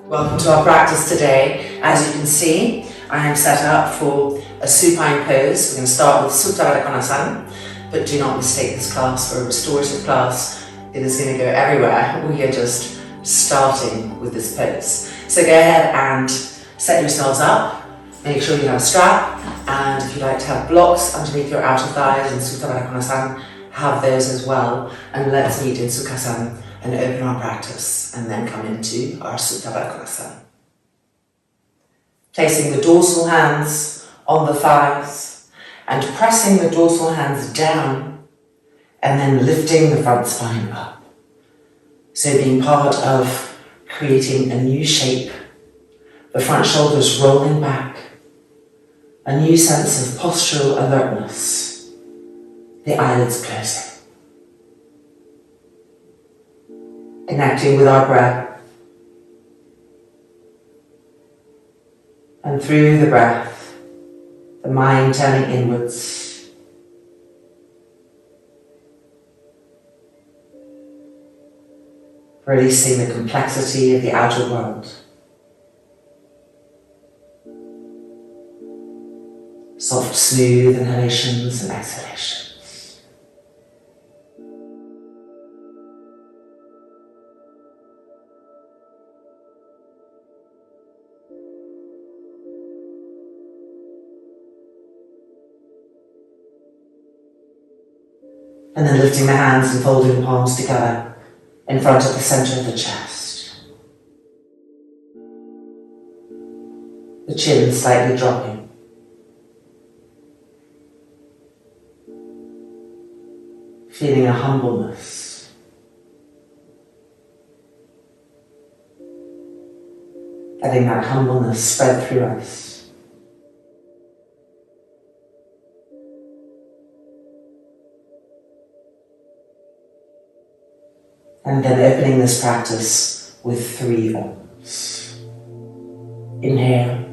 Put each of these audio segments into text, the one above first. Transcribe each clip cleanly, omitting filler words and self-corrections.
Welcome to our practice today. As you can see, I am set up for a supine pose. We're going to start with Backbends, but do not mistake this class for a restorative class. It is going to go everywhere. We are just starting with this pose. So go ahead and set yourselves up. Make sure you have a strap, and if you like to have blocks underneath your outer thighs in Backbends, have those as well. And let's meet in Sukhasana and open our practice, and then come into our Backbends. Placing the dorsal hands on the thighs and pressing the dorsal hands down, and then lifting the front spine up. So being part of creating a new shape, the front shoulders rolling back, a new sense of postural alertness, the eyelids closing. Connecting with our breath, and through the breath, the mind turning inwards, releasing the complexity of the outer world. Soft, smooth inhalations and exhalations. And then lifting the hands and folding the palms together in front of the center of the chest. The chin slightly dropping. Feeling a humbleness. Letting that humbleness spread through us. And then opening this practice with 3 Oms. Inhale.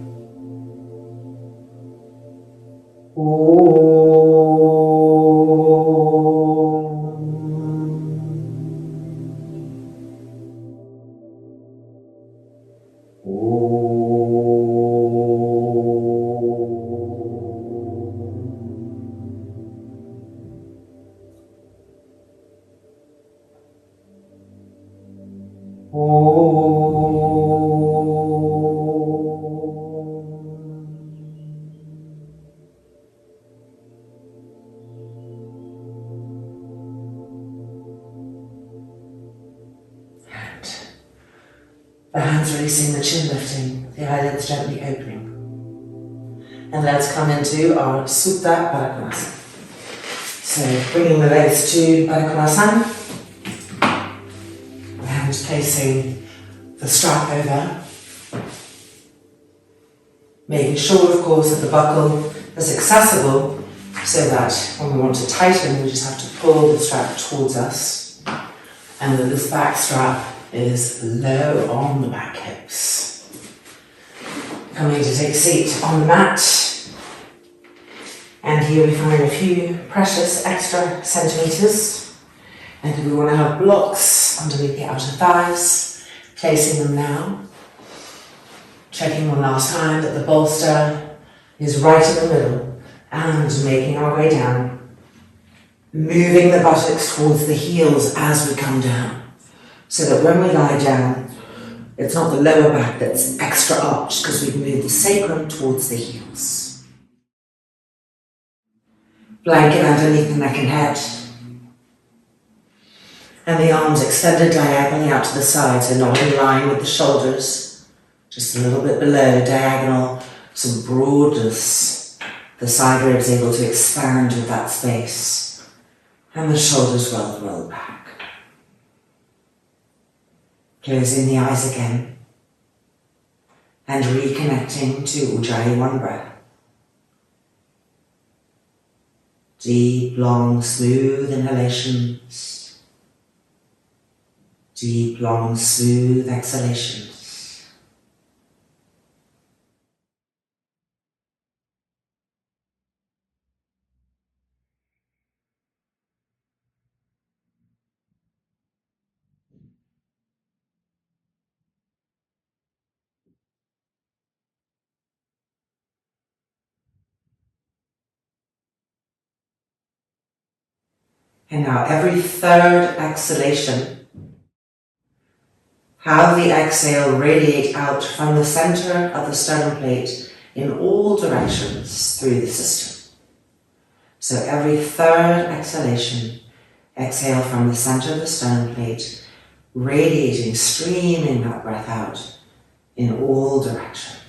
The hands releasing, the chin lifting, the eyelids gently opening. And let's come into our Supta Backbends. So bringing the legs to Backbends, and placing the strap over. Making sure, of course, that the buckle is accessible, so that when we want to tighten, we just have to pull the strap towards us, and that this back strap is low on the back hips. Coming to take a seat on the mat, and here we find a few precious extra centimeters, and we want to have blocks underneath the outer thighs, placing them now. Checking one last time that the bolster is right in the middle, and making our way down, moving the buttocks towards the heels as we come down, so that when we lie down, it's not the lower back that's extra arched, because we've moved the sacrum towards the heels. Blanket underneath the neck and head, and the arms extended diagonally out to the sides, so not in line with the shoulders, just a little bit below, diagonal, some broadness. The side ribs able to expand with that space, and the shoulders well roll back. Closing the eyes again, and reconnecting to Ujjayi 1 breath. Deep, long, smooth inhalations. Deep, long, smooth exhalations. And now every third exhalation, have the exhale radiate out from the center of the sternum plate in all directions through the system. So every third exhalation, exhale from the center of the sternum plate, radiating, streaming that breath out in all directions.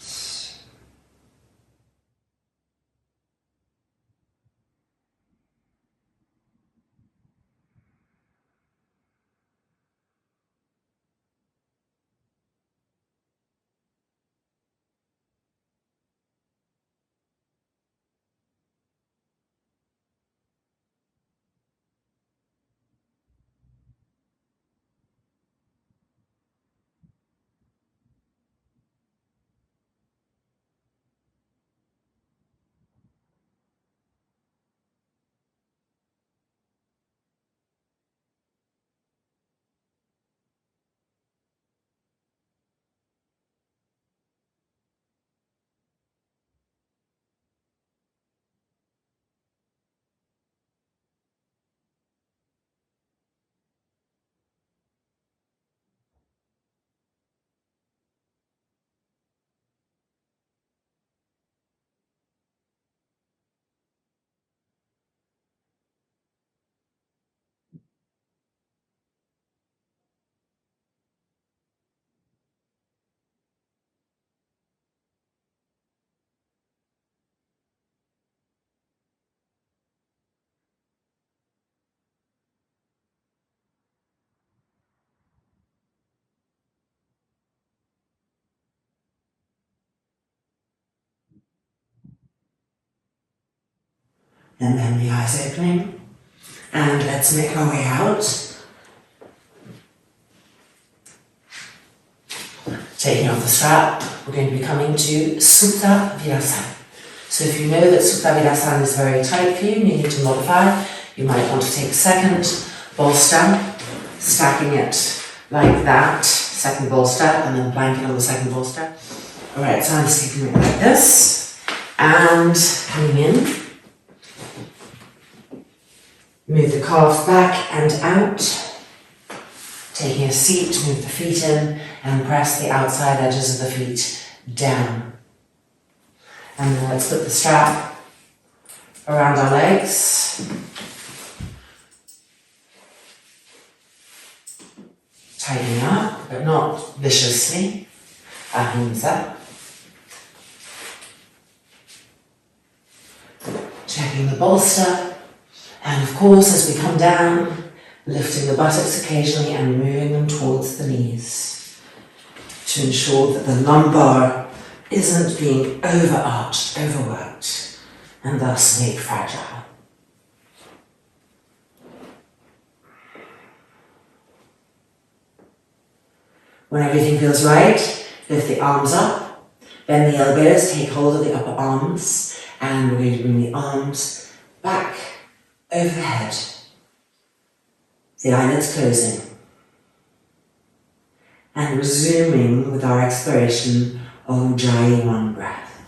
And then the eyes opening. And let's make our way out. Taking off the strap, we're going to be coming to Supta Virasana. So if you know that Supta Virasana is very tight for you and you need to modify, you might want to take a second bolster, stacking it like that, second bolster, and then blanket on the second bolster. Alright, so I'm just taking it like this, and coming in. Move the calf back and out. Taking a seat, move the feet in and press the outside edges of the feet down. And then let's put the strap around our legs. Tightening up, but not viciously. Ahimsa. Checking the bolster. And of course, as we come down, lifting the buttocks occasionally and moving them towards the knees to ensure that the lumbar isn't being overarched, overworked, and thus made fragile. When everything feels right, lift the arms up, bend the elbows, take hold of the upper arms, and we're going to bring the arms back over the head. The eyelids closing. And resuming with our expiration of Ujjayi one breath.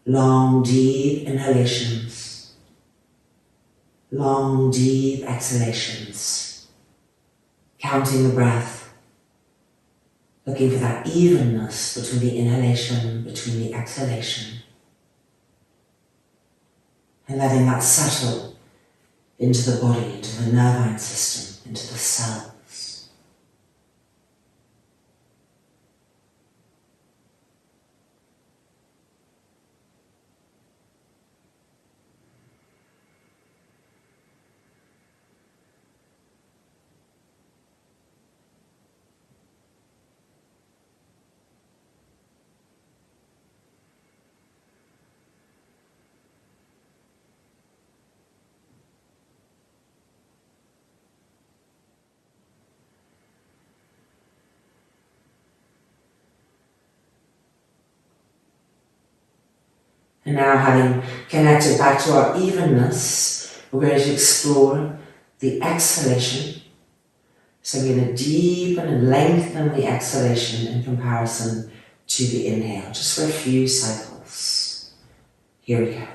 Long, deep inhalations. Long, deep exhalations. Counting the breath. Looking for that evenness between the inhalation, between the exhalation. And letting that settle into the body, into the nervine system, into the cells. And now, having connected back to our evenness, we're going to explore the exhalation. So we're going to deepen and lengthen the exhalation in comparison to the inhale, just for a few cycles. Here we go.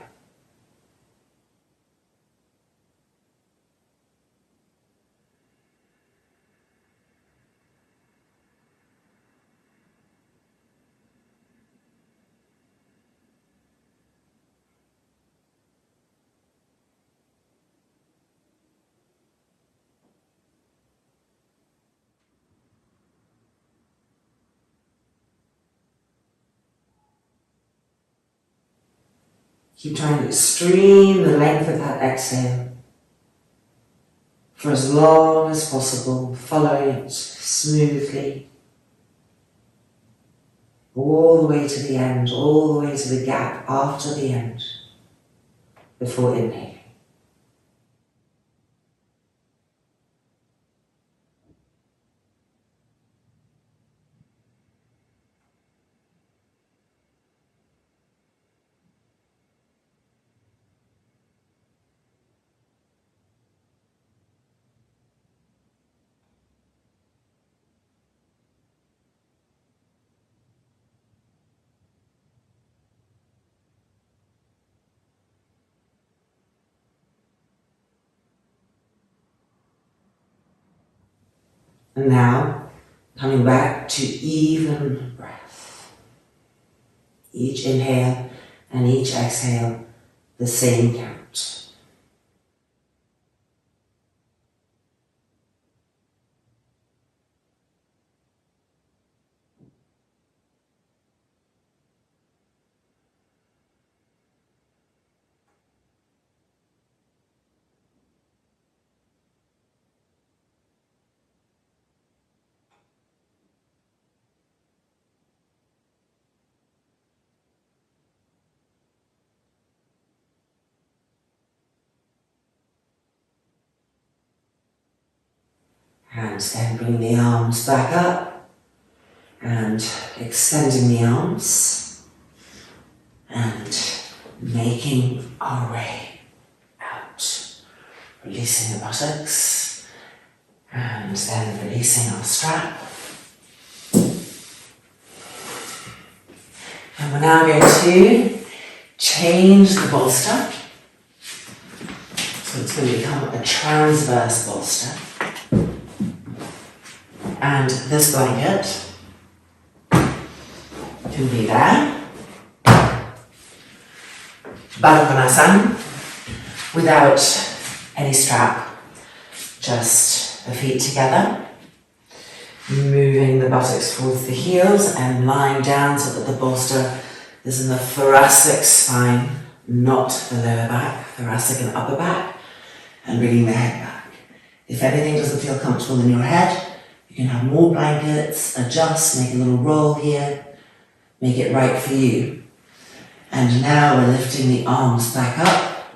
Keep trying to extreme the length of that exhale for as long as possible, following it smoothly all the way to the end, all the way to the gap after the end, before inhaling. And now, coming back to even breath. Each inhale and each exhale, the same count. And then bring the arms back up and extending the arms and making our way out. Releasing the buttocks and then releasing our strap. And we're now going to change the bolster. So it's going to become a transverse bolster. And this blanket can be there. Hanumanasana without any strap, just the feet together, moving the buttocks towards the heels and lying down so that the bolster is in the thoracic spine, not the lower back, thoracic and upper back, and bringing the head back. If anything doesn't feel comfortable in your head, you can have more blankets, adjust, make a little roll here, make it right for you. And now we're lifting the arms back up,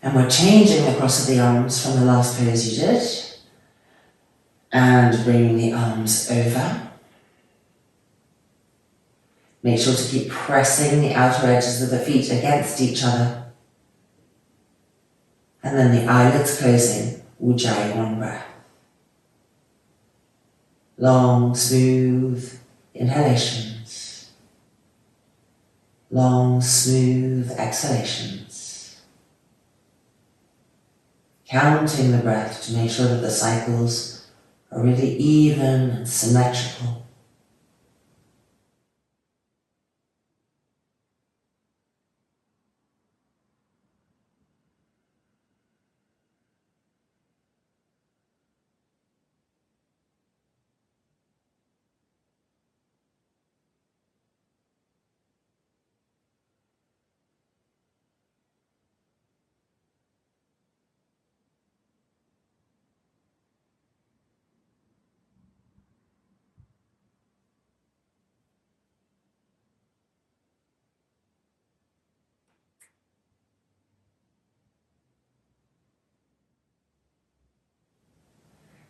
and we're changing the cross of the arms from the last pose you did, and bringing the arms over. Make sure to keep pressing the outer edges of the feet against each other. And then the eyelids closing, Ujjayi, one breath. Long, smooth inhalations. Long, smooth exhalations. Counting the breath to make sure that the cycles are really even and symmetrical.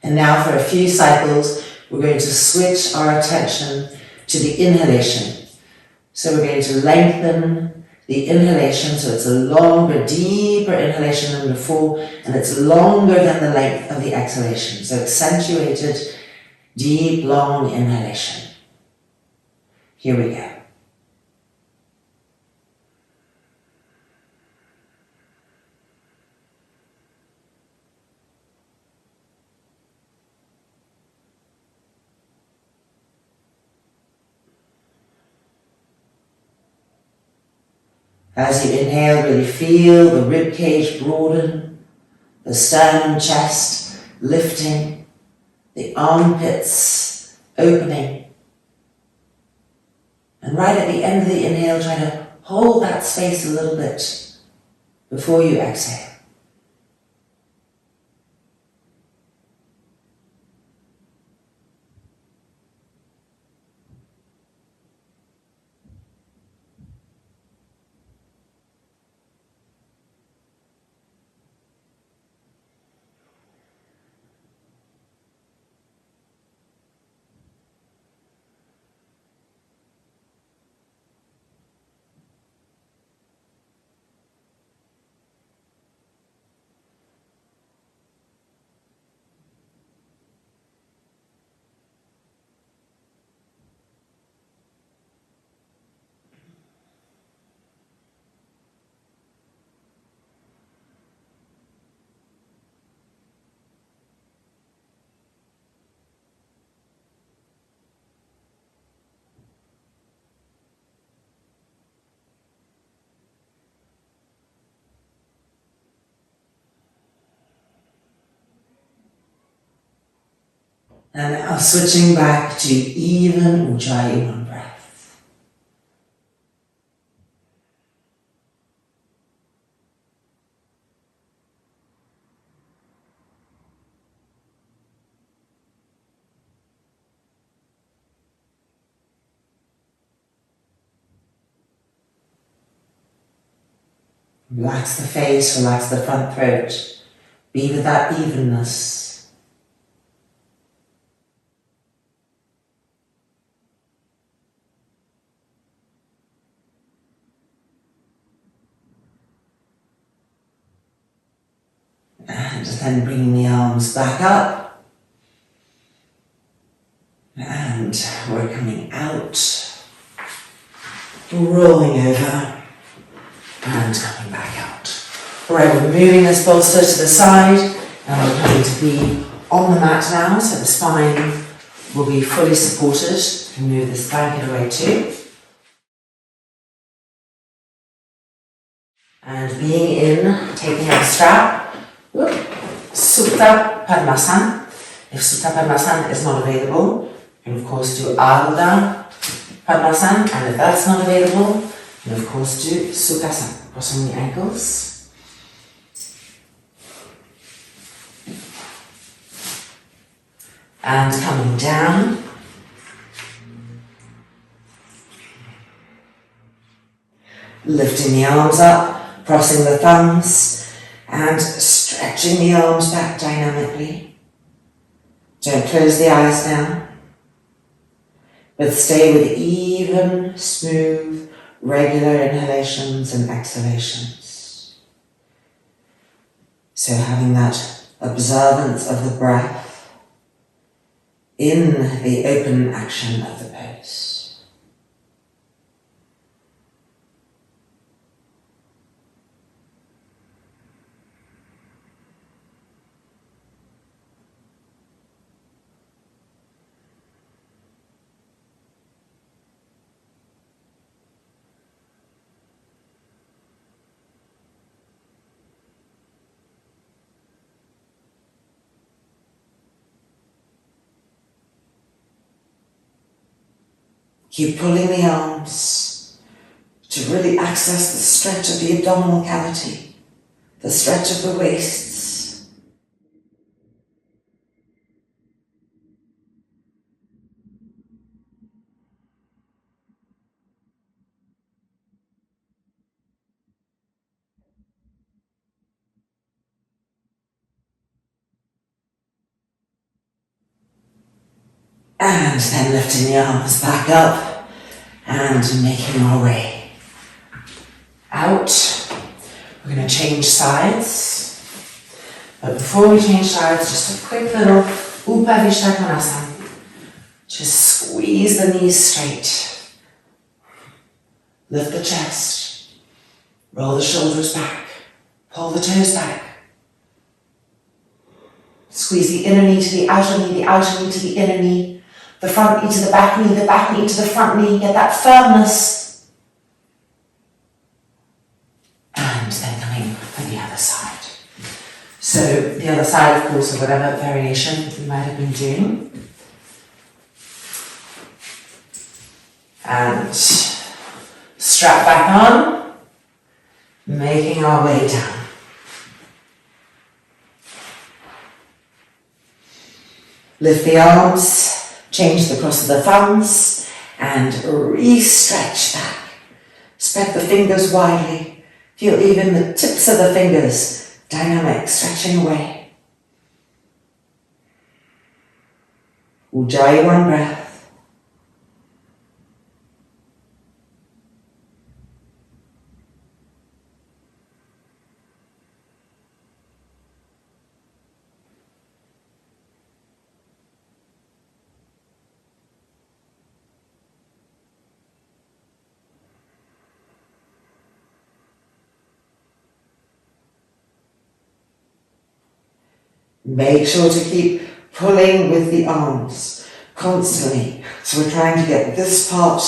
And now for a few cycles, we're going to switch our attention to the inhalation. So we're going to lengthen the inhalation, so it's a longer, deeper inhalation than before, and it's longer than the length of the exhalation. So accentuated, deep, long inhalation. Here we go. As you inhale, really feel the rib cage broaden, the sternum, chest lifting, the armpits opening. And right at the end of the inhale, try to hold that space a little bit before you exhale. And now switching back to even Ujjayi one breath. Relax the face, relax the front throat. Be with that evenness. And then bringing the arms back up. And we're coming out, rolling over, and coming back out. Alright, we're moving this bolster to the side, and we're going to be on the mat now, so the spine will be fully supported. You can move this blanket away too. And being in, taking out the strap, Supta Padmasana. If Supta Padmasana is not available, you can of course do Ardha Padmasana, and if that's not available, you can of course do Sukhasana, crossing the ankles. And coming down. Lifting the arms up, crossing the thumbs, and stretching the arms back dynamically. Don't close the eyes now, but stay with even, smooth, regular inhalations and exhalations. So having that observance of the breath in the open action of the pose. Keep pulling the arms to really access the stretch of the abdominal cavity, the stretch of the waists. And then lifting the arms back up and making our way out. We're going to change sides. But before we change sides, just a quick little Upavishtakonasana. Just squeeze the knees straight. Lift the chest. Roll the shoulders back. Pull the toes back. Squeeze the inner knee to the outer knee to the inner knee. The front knee to the back knee to the front knee. Get that firmness. And then coming for the other side. So the other side, of course, of whatever variation you might have been doing. And Strap back on, making our way down. Lift the arms, change the cross of the thumbs, and re-stretch back. Spread the fingers widely. Feel even the tips of the fingers dynamic, stretching away. Ujjayi, one breath. Make sure to keep pulling with the arms constantly. So we're trying to get this part,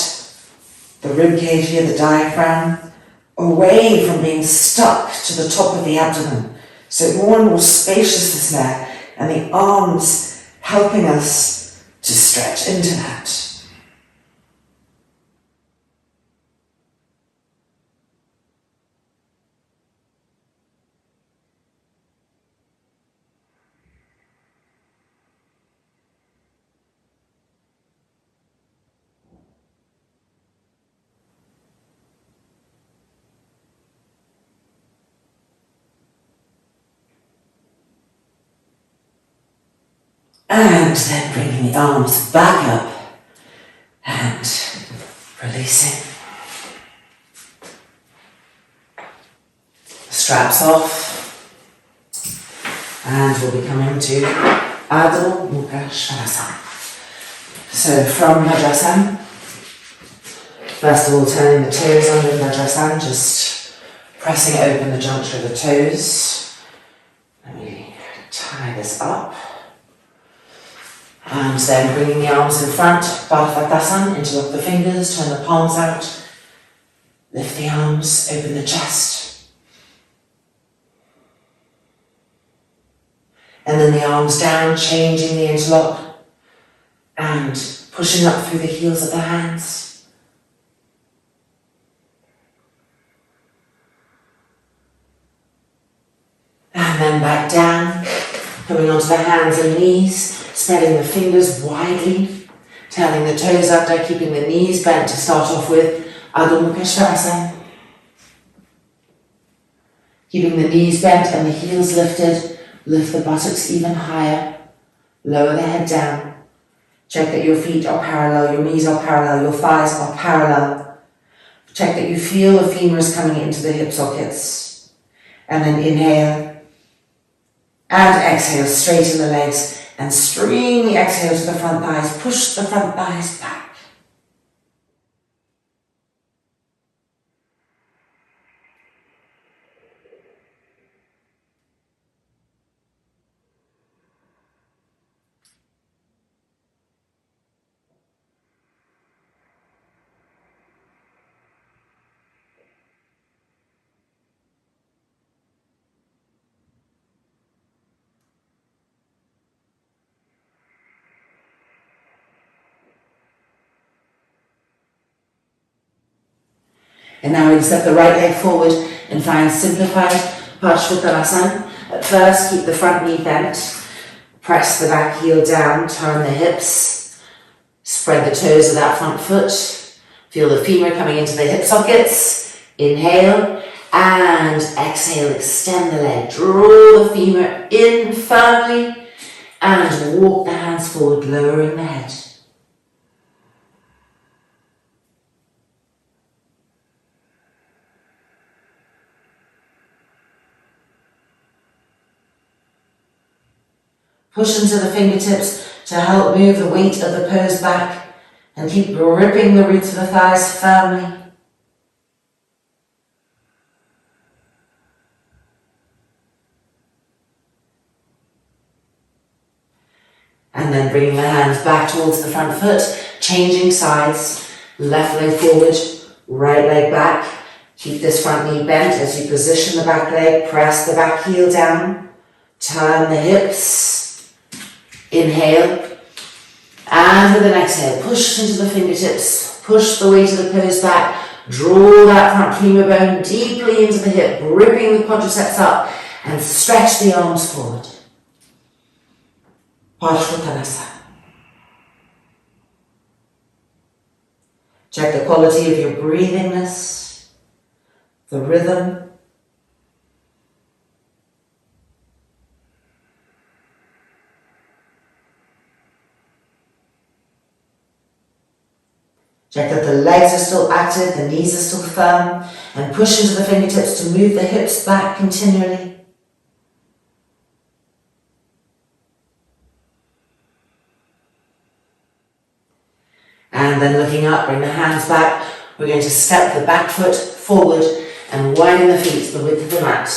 the rib cage here, the diaphragm, away from being stuck to the top of the abdomen. So more and more spaciousness there, and the arms helping us to stretch into that. And then bringing the arms back up and releasing. Straps off. And we'll be coming to Adho Mukha Svanasana. So from Vajrasana, first of all turning the toes under Vajrasana, just pressing open the juncture of the toes. Let me tie this up. And then bringing the arms in front, Baddha interlock the fingers, turn the palms out, lift the arms, open the chest. And then the arms down, changing the interlock and pushing up through the heels of the hands. And then back down, coming onto the hands and knees. Spreading the fingers widely, turning the toes under, keeping the knees bent to start off with Adho Mukha Svanasana. Keeping the knees bent and the heels lifted, lift the buttocks even higher, lower the head down. Check that your feet are parallel, your knees are parallel, your thighs are parallel. Check that you feel the femurs coming into the hip sockets. And then inhale and exhale, straighten the legs. And string the exhale to the front thighs, push the front thighs back. And now we step the right leg forward and find simplified Parsvottanasana. At first, keep the front knee bent, press the back heel down, turn the hips, spread the toes of that front foot, feel the femur coming into the hip sockets, inhale, and exhale, extend the leg, draw the femur in firmly, and walk the hands forward, lowering the head. Push into the fingertips to help move the weight of the pose back and keep gripping the roots of the thighs firmly. And then bringing the hands back towards the front foot, changing sides, left leg forward, right leg back. Keep this front knee bent as you position the back leg, press the back heel down, turn the hips. Inhale, and with an exhale, push into the fingertips, push the weight of the pose back, Draw that front femur bone deeply into the hip, gripping the quadriceps up, and stretch the arms forward. Parshvottanasana. Check the quality of your breathingness, the rhythm. Check that the legs are still active, the knees are still firm, and push into the fingertips to move the hips back continually. And then looking up, bring the hands back. We're going to step the back foot forward and widen the feet the width of the mat.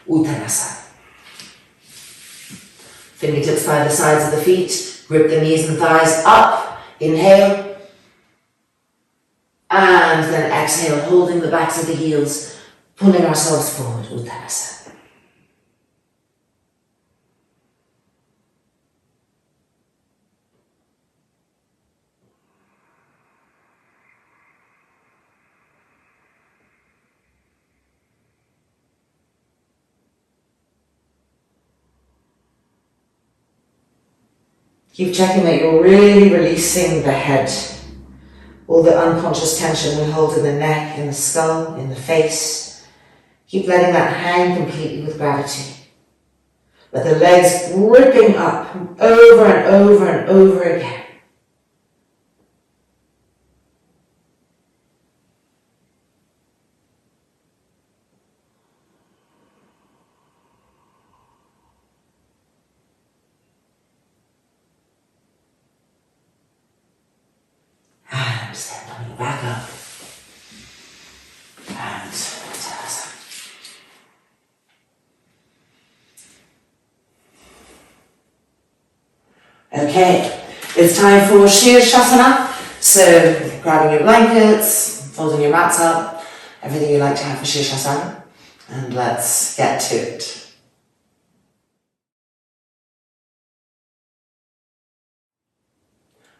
Uttanasana. Fingertips by the sides of the feet. Grip the knees and thighs up. Inhale. And then exhale, holding the backs of the heels, pulling ourselves forward. Uttanasana. Keep checking that you're really releasing the head. All the unconscious tension we hold in the neck, in the skull, in the face. Keep letting that hang completely with gravity. Let the legs gripping up over and over and over again. And then coming back up. And Savasana. Okay, it's time for Sirsasana. So grabbing your blankets, folding your mats up, everything you like to have for Sirsasana. And let's get to it.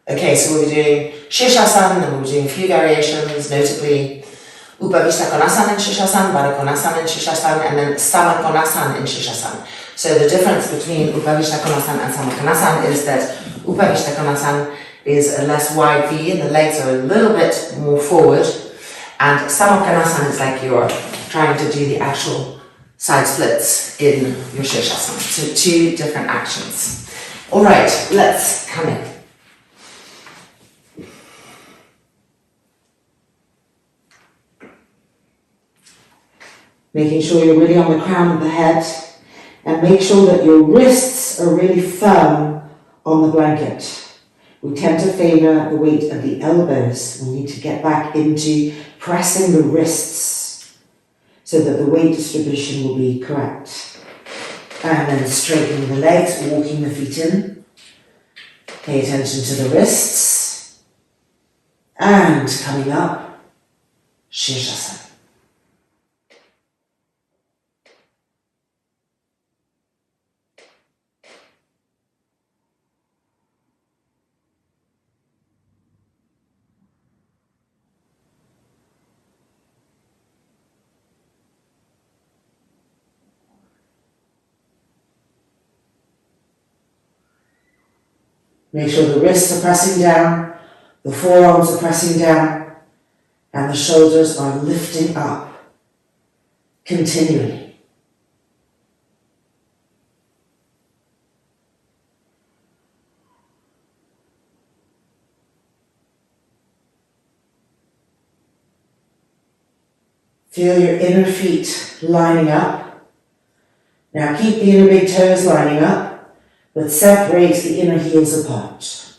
Okay, so we'll be doing Sirsasana and we'll be doing a few variations, notably Upavishtakonasana in Sirsasana, Baddhakonasana in Sirsasana, and then Samakonasana in Sirsasana. So the difference between Upavishtakonasana and Samakonasana is that Upavishtakonasana is a less wide V and the legs are a little bit more forward, and Samakonasana is like you're trying to do the actual side splits in your Sirsasana. So two different actions. Alright, let's come in. Making sure you're really on the crown of the head, and make sure that your wrists are really firm on the blanket. We tend to favour the weight of the elbows. We need to get back into pressing the wrists so that the weight distribution will be correct. And then straightening the legs, walking the feet in. Pay attention to the wrists. And coming up, Sirsasana. Make sure the wrists are pressing down, the forearms are pressing down, and the shoulders are lifting up continually. Feel your inner feet lining up. Now keep the inner big toes lining up, but separate the inner heels apart.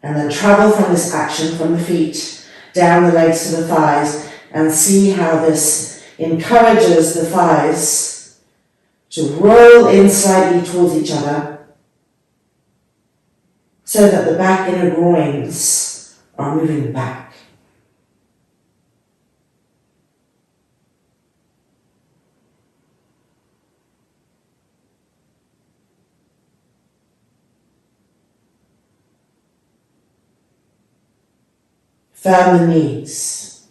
And then travel from this action, from the feet, down the legs to the thighs, and see how this encourages the thighs to roll in slightly towards each other, so that the back inner groins are moving back. Firm the knees.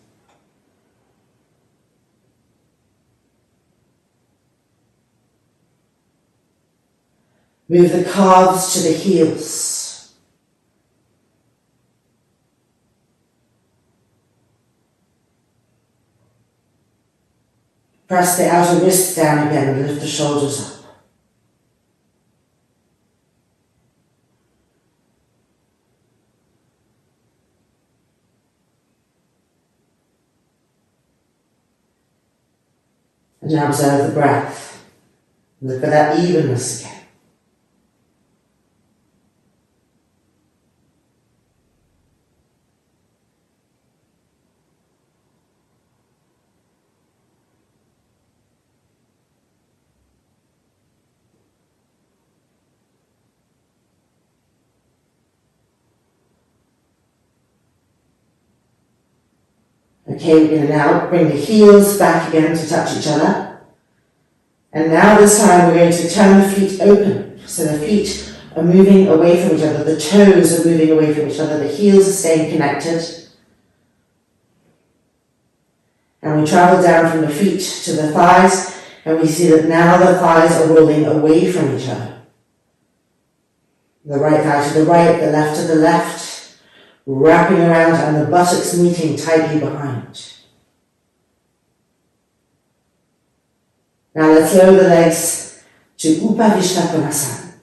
Move the calves to the heels. Press the outer wrists down again and lift the shoulders up. And now observe the breath. Look for that evenness again. Okay, we're going to now bring the heels back again to touch each other. And now this time we're going to turn the feet open. So the feet are moving away from each other, the toes are moving away from each other, the heels are staying connected. And we travel down from the feet to the thighs, and we see that now the thighs are rolling away from each other. The right thigh to the right, the left to the left, wrapping around, and the buttocks meeting tightly behind. Now let's lower the legs to Upavishtakonasana.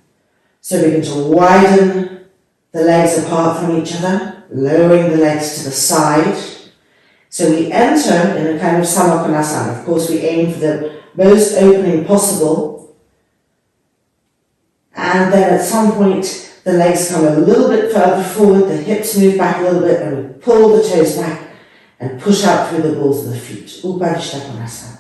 So begin to widen the legs apart from each other, lowering the legs to the side. So we enter in a kind of Savasana. Of course, we aim for the most opening possible. And then at some point, the legs come a little bit further forward, the hips move back a little bit, and we pull the toes back and push out through the balls of the feet. Upavishtakonasana.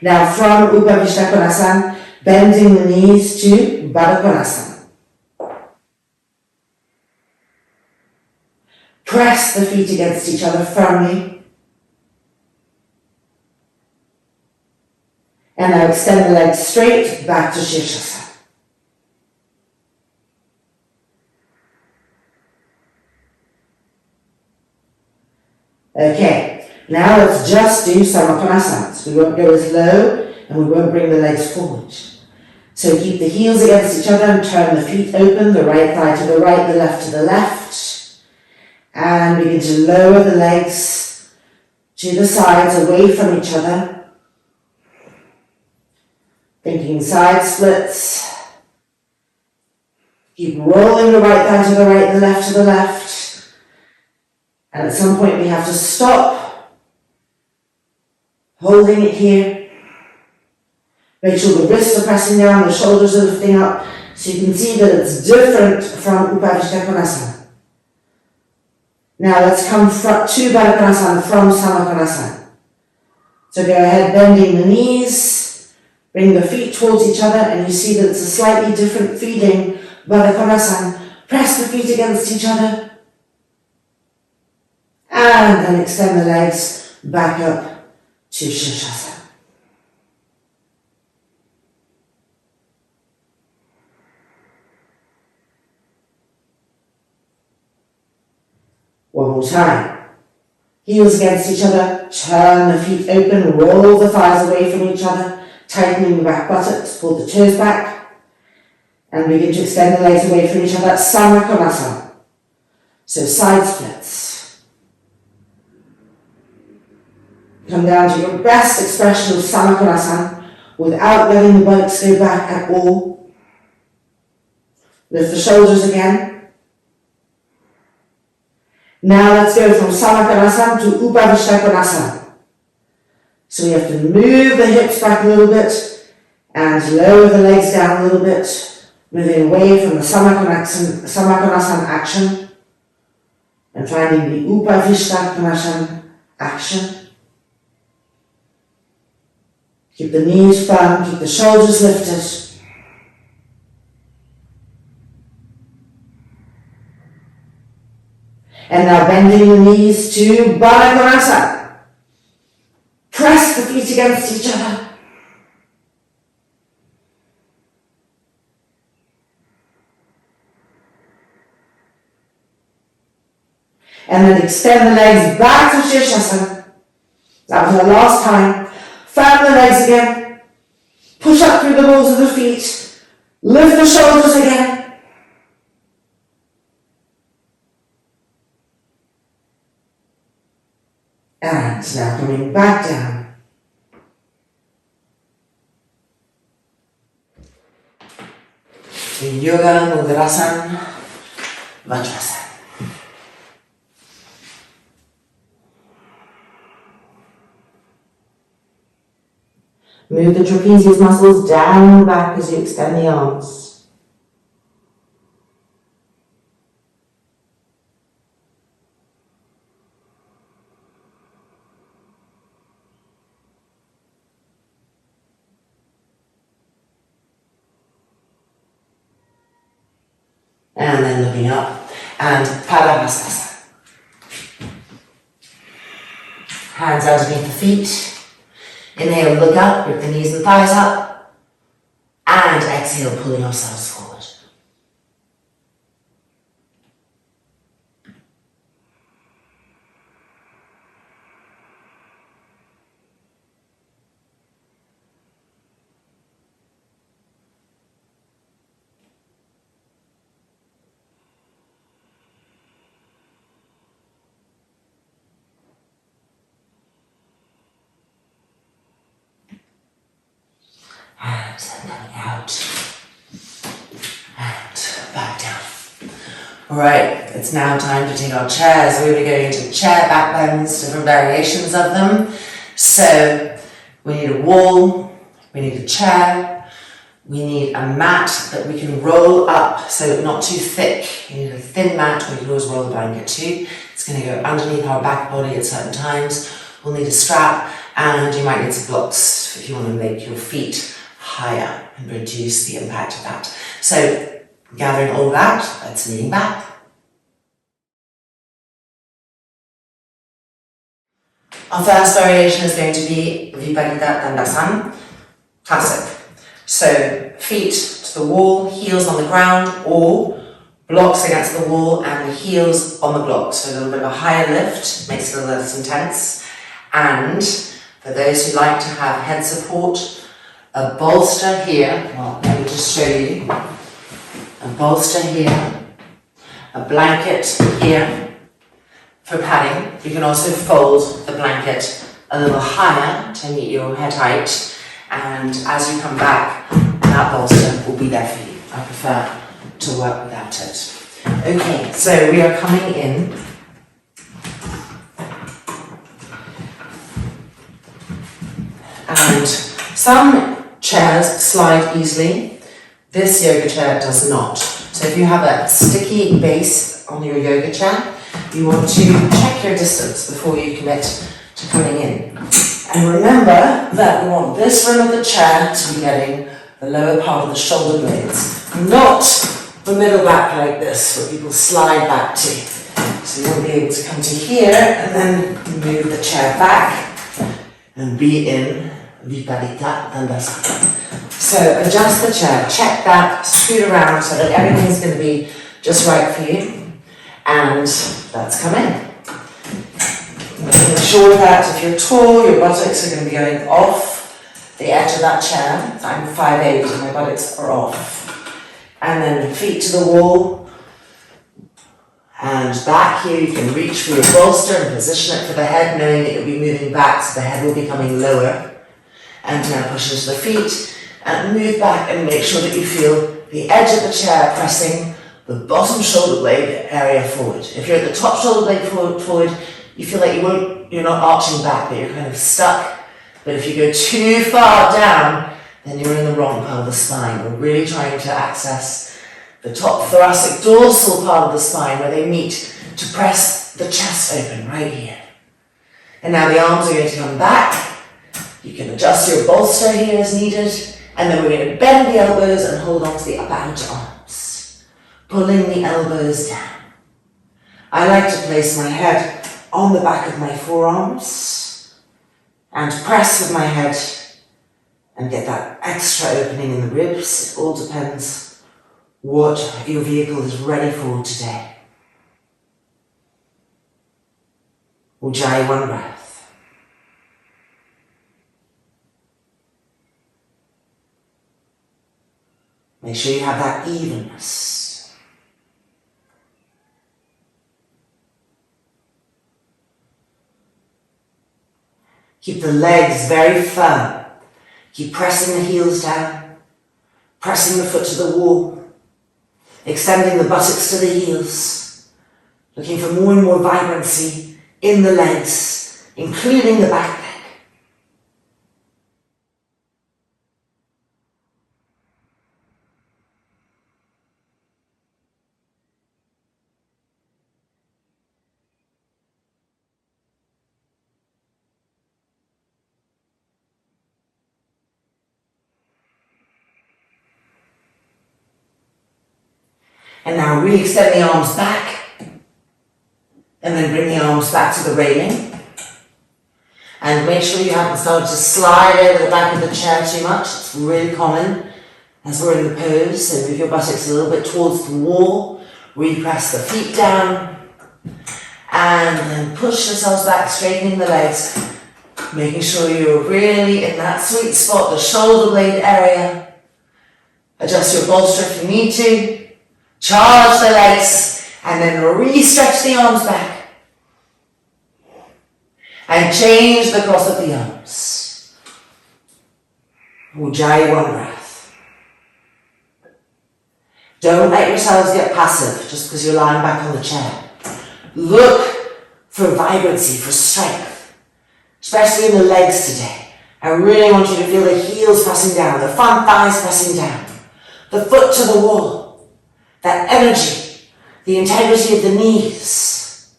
Now from Upavishtakonasana, bending the knees to Baddha. Press the feet against each other firmly. And now extend the legs straight back to Sirsasana. Okay. Now let's just do Savasana. We won't go as low and we won't bring the legs forward. So keep the heels against each other and turn the feet open, the right thigh to the right, the left to the left. And begin to lower the legs to the sides, away from each other. Thinking side splits. Keep rolling the right thigh to the right, the left to the left. And at some point we have to stop. Holding it here. Make sure the wrists are pressing down, the shoulders are lifting up, so you can see that it's different from Upavishtakonasana. Now let's come to Baddha from Savasana. So go ahead, bending the knees, bring the feet towards each other, and you see that it's a slightly different feeling. Baddha. Press the feet against each other. And then extend the legs back up to Sirsasana. One more time. Heels against each other, turn the feet open, roll the thighs away from each other, tightening the back buttocks, pull the toes back, and begin to extend the legs away from each other. Savasana. So side splits. Come down to your best expression of Savasana without letting the buttocks go back at all. Lift the shoulders again. Now let's go from Savasana to Upavishtakonasana. So we have to move the hips back a little bit and lower the legs down a little bit, moving away from the Savasana action and finding the Upavishtakonasana action. Keep the knees firm, keep the shoulders lifted. And now bending the knees to Baddha. Press the feet against each other. And then extend the legs back to Sirsasana. That was the last time. Fan the legs again. Push up through the balls of the feet. Lift the shoulders again. And now coming back down. Yoga Mudrasana Vajrasana. Move the trapezius muscles down the back as you extend the arms. And then looking up and Padahastasana. Hands underneath the feet. Inhale, look up, grip the knees and thighs up. And exhale, pulling ourselves forward. And then coming out and back down. Alright, it's now time to take our chairs. We're going to go into chair backbends, different variations of them. So we need a wall, we need a chair, we need a mat that we can roll up so not too thick. You need a thin mat, or you can always roll the blanket too. It's going to go underneath our back body at certain times. We'll need a strap, and you might need some blocks if you want to make your feet higher and reduce the impact of that. So gathering all that, let's lean back. Our first variation is going to be viparita dandasana, classic. So feet to the wall, heels on the ground, or blocks against the wall and the heels on the blocks. So a little bit of a higher lift, makes it a little less intense. And for those who like to have head support, a bolster here, well, let me just show you, a bolster here, a blanket here for padding. You can also fold the blanket a little higher to meet your head height, and as you come back, that bolster will be there for you. I prefer to work without it. Okay, so we are coming in. And some chairs slide easily. This yoga chair does not. So if you have a sticky base on your yoga chair, you want to check your distance before you commit to coming in. And remember that we want this rim of the chair to be getting the lower part of the shoulder blades, not the middle back like this, where people slide back to. So you want to be able to come to here and then move the chair back and be in viparita dandasana. So adjust the chair, check that, scoot around so that everything's going to be just right for you. And let's come in. Making sure that if you're tall, your buttocks are going to be going off the edge of that chair. I'm 5'8" and my buttocks are off. And then feet to the wall. And back here you can reach for your bolster and position it for the head, knowing that you'll be moving back so the head will be coming lower. And now push into the feet and move back and make sure that you feel the edge of the chair pressing the bottom shoulder blade area forward. If you're at the top shoulder blade forward, you feel like you're not arching back, but you're kind of stuck. But if you go too far down, then you're in the wrong part of the spine. We're really trying to access the top thoracic dorsal part of the spine where they meet to press the chest open right here. And now the arms are going to come back. You can adjust your bolster here as needed, and then we're going to bend the elbows and hold on to the upper outer arms, pulling the elbows down. I like to place my head on the back of my forearms and press with my head and get that extra opening in the ribs. It all depends what your vehicle is ready for today. Ujjayi, one breath. Make sure you have that evenness. Keep the legs very firm. Keep pressing the heels down, pressing the foot to the wall, extending the buttocks to the heels, looking for more and more vibrancy in the legs, including the back leg. And now re-extend the arms back, and then bring the arms back to the railing. And make sure you haven't started to slide over the back of the chair too much. It's really common as we're in the pose. So move your buttocks a little bit towards the wall, repress the feet down, and then push yourselves back, straightening the legs, making sure you're really in that sweet spot, the shoulder blade area. Adjust your bolster if you need to. Charge the legs, and then re-stretch the arms back. And change the cross of the arms. Ujjayi, one breath. Don't let yourselves get passive just because you're lying back on the chair. Look for vibrancy, for strength, especially in the legs today. I really want you to feel the heels pressing down, the front thighs pressing down, the foot to the wall. That energy, the integrity of the knees.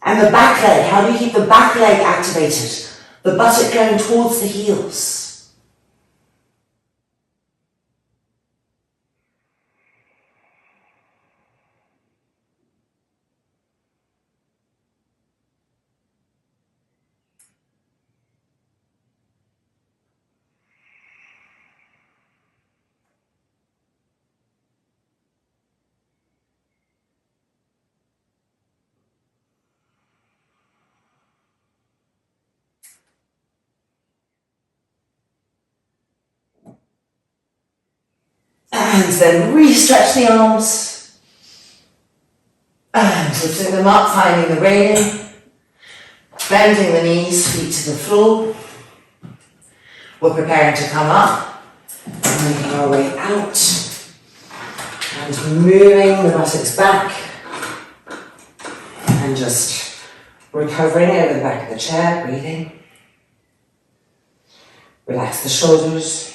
And the back leg, how do you keep the back leg activated? The buttock going towards the heels. And then re-stretch the arms. And lifting them up, finding the railing. Bending the knees, feet to the floor. We're preparing to come up. And making our way out. And moving the buttocks back. And just recovering over the back of the chair, breathing. Relax the shoulders.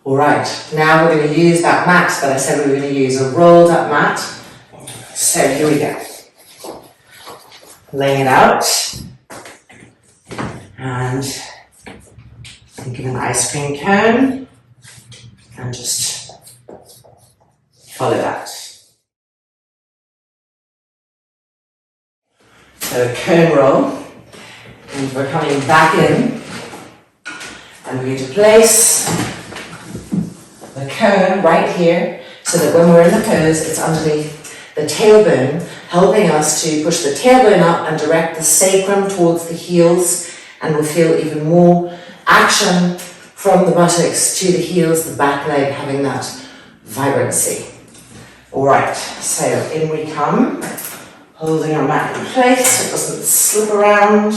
Alright, now we're going to use that mat that I said we were going to use, a rolled up mat. So here we go. Laying it out. And think of an ice cream cone. And just follow that. So a cone roll. And we're coming back in. And we're going to place the cone right here, so that when we're in the pose, it's underneath the tailbone, helping us to push the tailbone up and direct the sacrum towards the heels, and we'll feel even more action from the buttocks to the heels, the back leg having that vibrancy. Alright, so in we come, holding our mat in place so it doesn't slip around.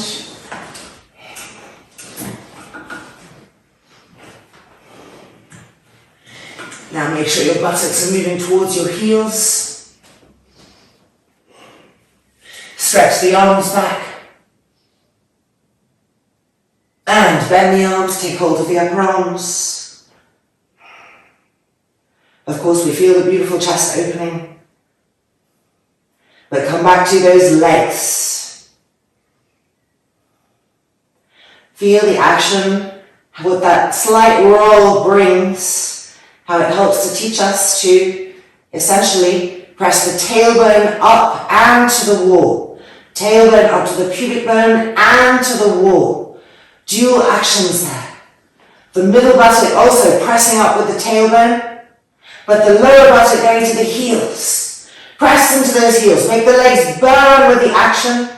Now make sure your buttocks are moving towards your heels. Stretch the arms back. And bend the arms, take hold of the upper arms. Of course, we feel the beautiful chest opening. But come back to those legs. Feel the action, what that slight roll brings. How it helps to teach us to essentially press the tailbone up and to the wall. Tailbone up to the pubic bone and to the wall. Dual actions there. The middle buttock also pressing up with the tailbone, but the lower buttock going to the heels. Press into those heels. Make the legs burn with the action.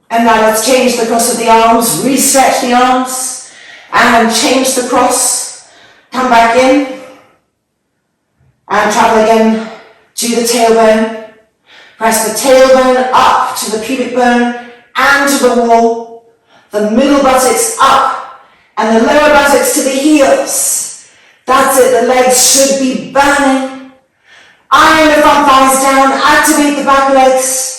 And now let's change the cross of the arms, re-stretch the arms, and change the cross. Come back in, and travel again to the tailbone. Press the tailbone up to the pubic bone and to the wall. The middle buttocks up, and the lower buttocks to the heels. That's it, the legs should be burning. Iron the front thighs down, activate the back legs.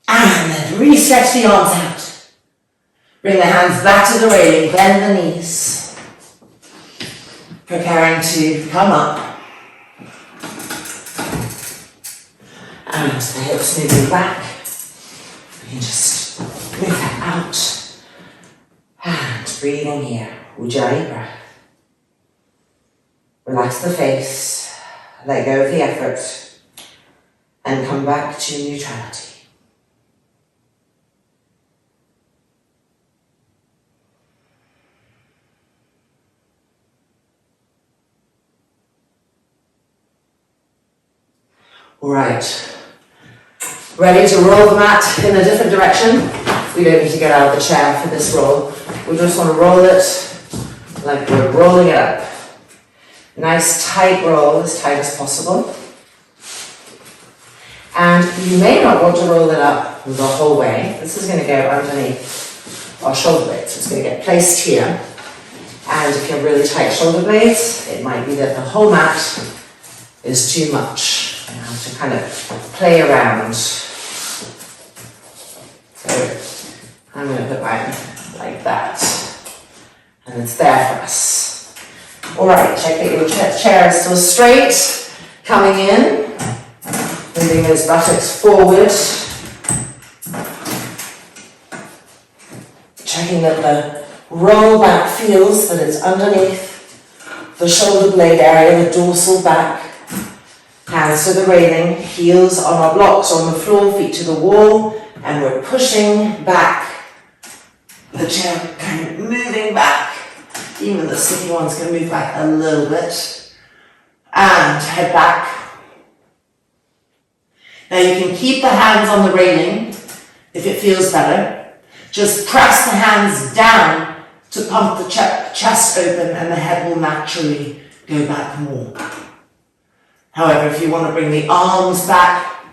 And then re-stretch the arms out. Bring the hands back to the railing, bend the knees. Preparing to come up. And the hips moving back. You can just move that out. And breathing here. Ujjayi breath. Relax the face. Let go of the effort. And come back to neutrality. Alright, ready to roll the mat in a different direction. We don't need to get out of the chair for this roll. We just want to roll it like we're rolling it up. Nice tight roll, as tight as possible. And you may not want to roll it up the whole way. This is going to go underneath our shoulder blades. It's going to get placed here. And if you have really tight shoulder blades, it might be that the whole mat is too much. You have to kind of play around. So I'm going to put mine like that. And it's there for us. Alright, check that your chair is still straight. Coming in. Moving those buttocks forward. Checking that the roll back feels that it's underneath the shoulder blade area, the dorsal back. Hands to the railing, heels on our blocks on the floor, feet to the wall, and we're pushing back. The chair kind of moving back. Even the sticky one's going to move back a little bit. And head back. Now you can keep the hands on the railing if it feels better. Just press the hands down to pump the chest open and the head will naturally go back more. However, if you want to bring the arms back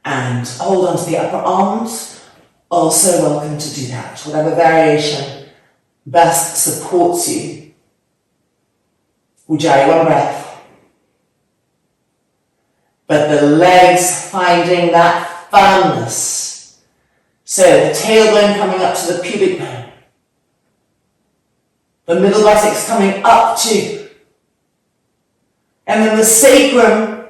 and hold on to the upper arms, also welcome to do that. Whatever variation best supports you. Ujjayi, one breath. But the legs finding that firmness. So the tailbone coming up to the pubic bone. The middle buttocks coming up too. And then the sacrum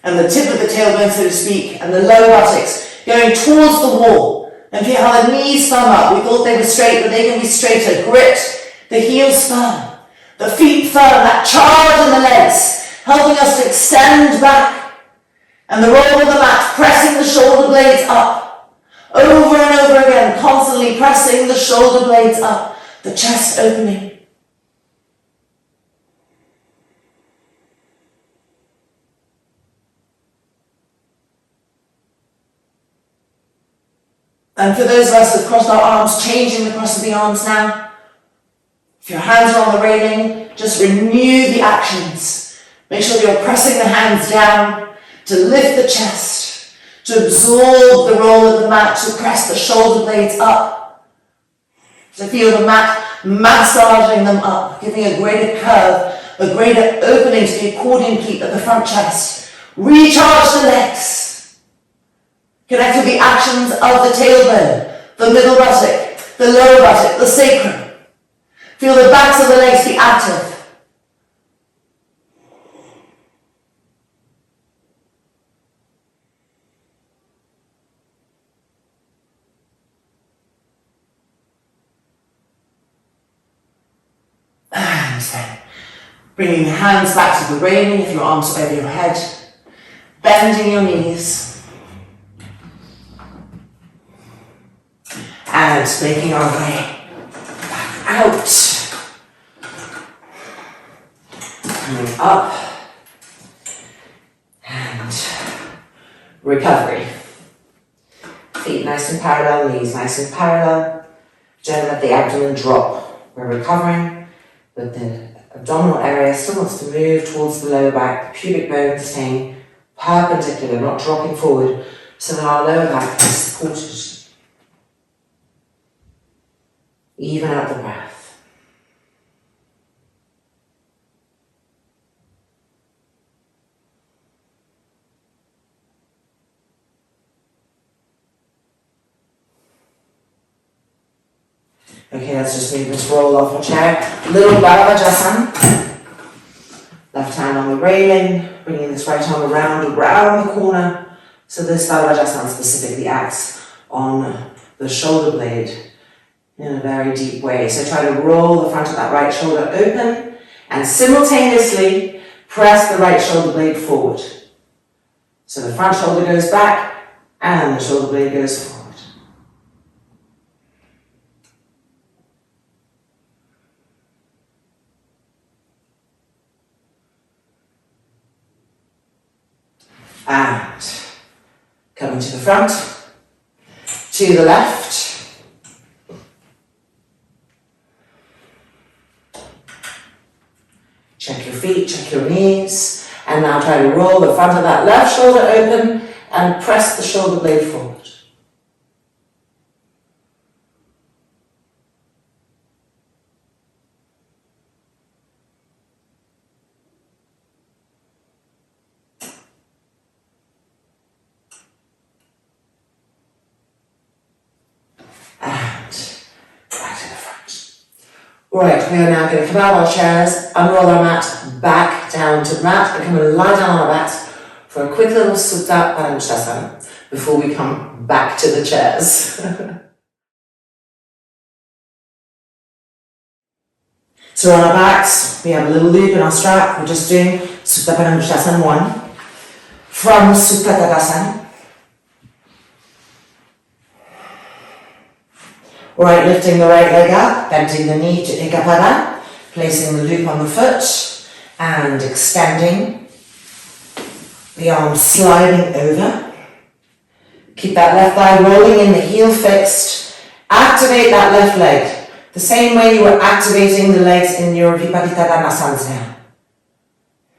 and the tip of the tailbone, so to speak, and the lower buttocks going towards the wall. And feel how the knees firm up. We thought they were straight, but they can be straighter. Grit the heels firm, the feet firm, that charge in the legs, helping us to extend back. And the roll of the mat, pressing the shoulder blades up. Over and over again, constantly pressing the shoulder blades up, the chest opening. And for those of us who've crossed our arms, changing the cross of the arms now. If your hands are on the railing, just renew the actions. Make sure you're pressing the hands down to lift the chest, to absorb the roll of the mat, to press the shoulder blades up, to feel the mat massaging them up, giving a greater curve, a greater opening to the accordion keep at the front chest. Recharge the legs. Connect with the actions of the tailbone, the middle buttock, the lower buttock, the sacrum. Feel the backs of the legs be active. Bringing the hands back to the railing if your arms are over your head. Bending your knees. And making our way back out. Coming up. And recovery. Feet nice and parallel, knees nice and parallel. Don't let the abdomen drop. We're recovering, but the abdominal area still wants to move towards the lower back, the pubic bone staying perpendicular, not dropping forward, so that our lower back is supported. Even out the breath. Okay, let's just move this roll off our chair. Little Balavajasana. Left hand on the railing, bringing this right arm around the corner. So this Balavajasana specifically acts on the shoulder blade in a very deep way. So try to roll the front of that right shoulder open and simultaneously press the right shoulder blade forward. So the front shoulder goes back and the shoulder blade goes forward. And coming to the front, to the left. Check your feet, check your knees, and now try to roll the front of that left shoulder open and press the shoulder blade forward. Right, we are now going to come out of our chairs, unroll our mat, back down to the mat, and come and lie down on our backs for a quick little Supta Hanumanasana before we come back to the chairs. So on our backs, we have a little loop in our strap. We're just doing Supta Hanumanasana 1 from Supta Dandasana. Alright, lifting the right leg up, bending the knee to Ekapada, placing the loop on the foot, and extending. The arms sliding over. Keep that left thigh rolling in, the heel fixed. Activate that left leg, the same way you were activating the legs in your viparita dandasana now.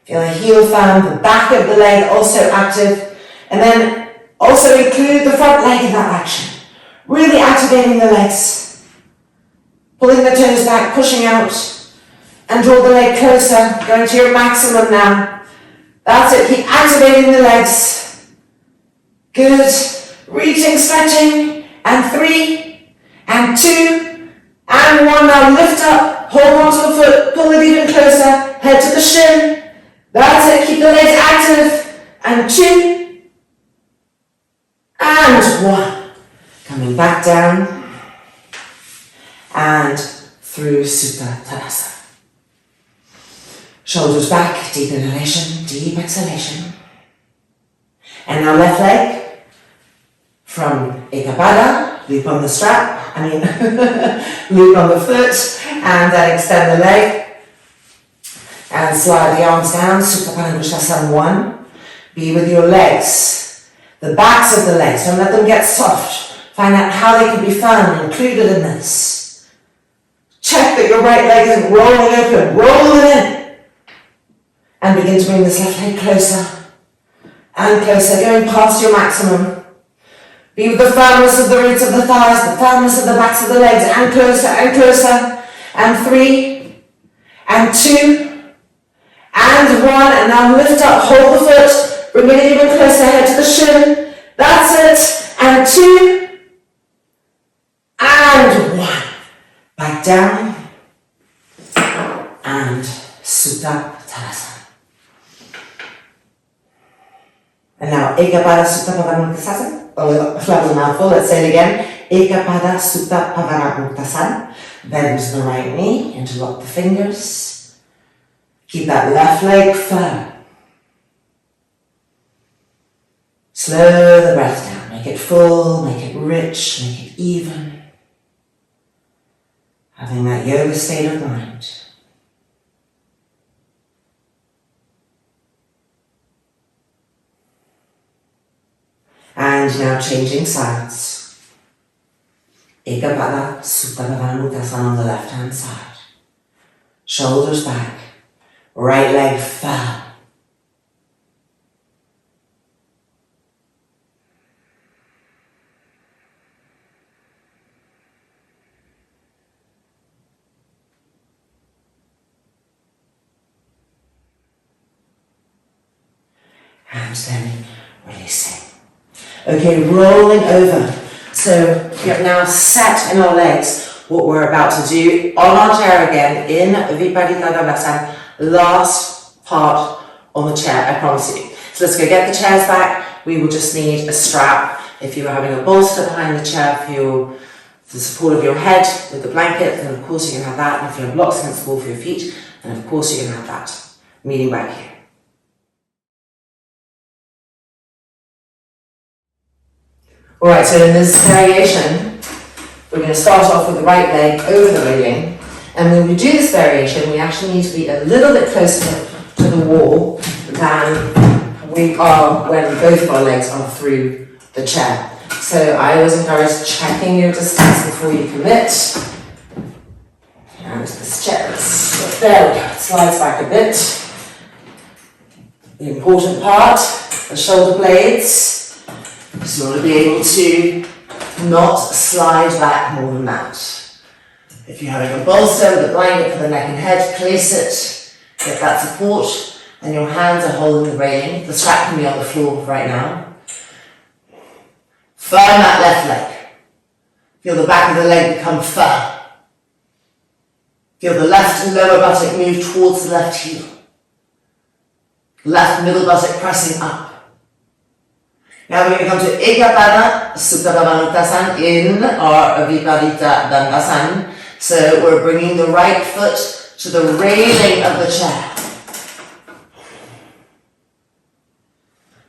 Feel the heel firm, the back of the leg also active, and then also include the front leg in that action. Really activating the legs, pulling the toes back, pushing out, and draw the leg closer, going to your maximum now. That's it, keep activating the legs. Good, reaching, stretching, and 3, and 2, and 1. Now lift up, hold onto the foot, pull it even closer, head to the shin. That's it, keep the legs active, and 2, and 1. Coming back down and through Supta Tadasana. Shoulders back, deep inhalation, deep exhalation. And now left leg from Ekapada, loop on the strap, loop on the foot, and then extend the leg and slide the arms down, Supta Hanumanasana 1. Be with your legs, the backs of the legs, don't let them get soft. Find out how they can be firm included in this. Check that your right leg isn't rolling open. Roll it in. And begin to bring this left leg closer and closer, going past your maximum. Be with the firmness of the roots of the thighs, the firmness of the backs of the legs, and closer and closer. And 3, and 2, and 1. And now lift up, hold the foot, bring it even closer, head to the shin. That's it. And 2, and 1. Back down. And Supta Tadasana. And now Ekapada Supta Pavanamuktasana. Oh, that was a mouthful. Let's say it again. Ekapada Supta Pavanamuktasana. Bend the right knee, interlock the fingers. Keep that left leg firm. Slow the breath down. Make it full, make it rich, make it even. Having that yoga state of mind. And now changing sides. Ekapada Supta Hanumanasana on the left hand side. Shoulders back. Right leg firm. And then releasing. Okay, rolling over. So we have now set in our legs what we're about to do on our chair again in viparita dandasana. Last part on the chair, I promise you. So let's go get the chairs back. We will just need a strap. If you are having a bolster behind the chair for the support of your head with the blanket, then of course you can have that. And if you have blocks against the wall for your feet, then of course you can have that. Meeting back here. Alright, so in this variation, we're going to start off with the right leg over the railing. And when we do this variation, we actually need to be a little bit closer to the wall than we are when both of our legs are through the chair. So I always encourage checking your distance before you commit. And this chair is, there we go, it slides back a bit. The important part, the shoulder blades. So you want to be able to not slide back more than that. If you're having a bolster with a blanket for the neck and head, place it, get that support, and your hands are holding the railing. The strap can be on the floor right now. Firm that left leg. Feel the back of the leg become firm. Feel the left lower buttock move towards the left heel. Left middle buttock pressing up. Now we're going to come to Ekapada Supta Hanumanasana in our viparita dandasana. So we're bringing the right foot to the railing of the chair.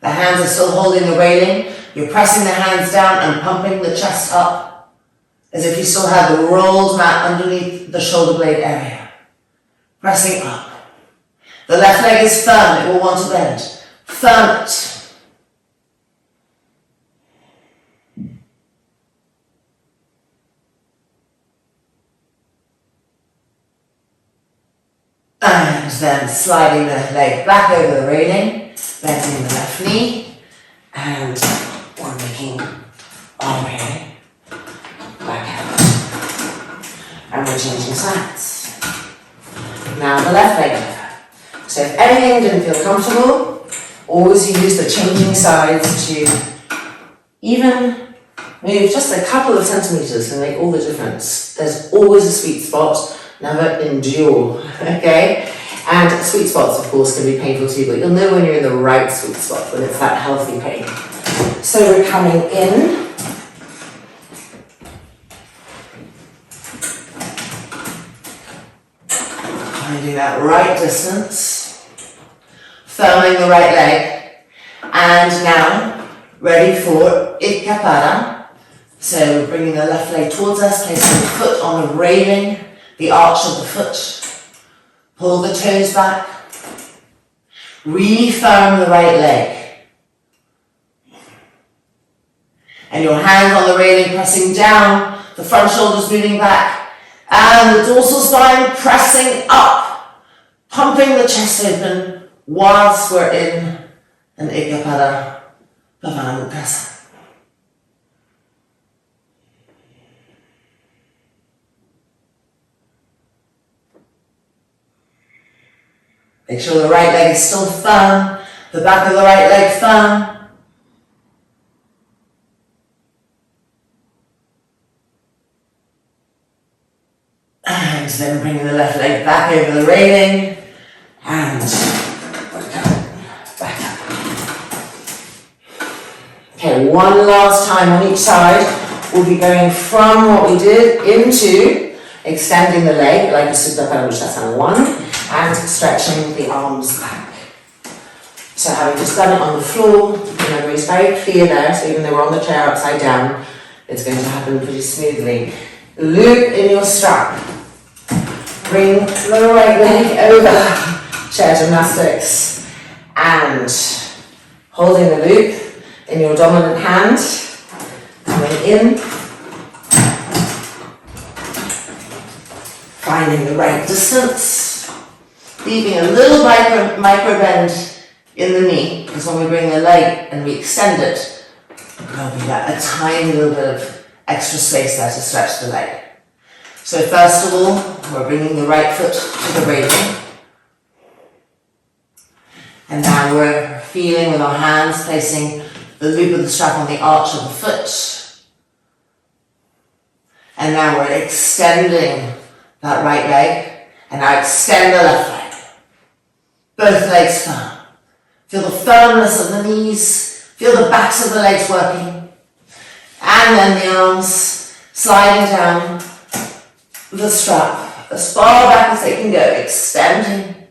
The hands are still holding the railing. You're pressing the hands down and pumping the chest up as if you still have the rolled mat underneath the shoulder blade area. Pressing up. The left leg is firm, it will want to bend. Firm it. And then sliding the leg back over the railing, bending the left knee, and we're making our way back out. And we're changing sides. Now the left leg over. So if anything didn't feel comfortable, always use the changing sides to even move just a couple of centimeters and make all the difference. There's always a sweet spot. Never endure, okay? And sweet spots, of course, can be painful too, but you'll know when you're in the right sweet spot, when it's that healthy pain. So we're coming in. Finding that right distance. Firming the right leg. And now, ready for Ekapada. So bringing the left leg towards us, placing the foot on the railing. The arch of the foot. Pull the toes back. Refirm the right leg. And your hands on the railing pressing down. The front shoulders moving back. And the dorsal spine pressing up. Pumping the chest open whilst we're in an Ekapada Hanumanasana. Make sure the right leg is still firm, the back of the right leg firm. And then bringing the left leg back over the railing and back up. Okay, one last time on each side. We'll be going from what we did into extending the leg like a Sirsasana 1. and stretching the arms back. So having just done it on the floor, remember it's very clear there, so even though we're on the chair upside down, it's going to happen pretty smoothly. Loop in your strap. Bring the right leg over, chair gymnastics, and holding the loop in your dominant hand, coming in, finding the right distance, leaving a little micro bend in the knee, because when we bring the leg and we extend it, there'll be a tiny little bit of extra space there to stretch the leg. So first of all, we're bringing the right foot to the railing. And now we're feeling with our hands, placing the loop of the strap on the arch of the foot. And now we're extending that right leg. And now extend the left leg. Both legs firm. Feel the firmness of the knees. Feel the backs of the legs working. And then the arms sliding down the strap as far back as they can go, extending.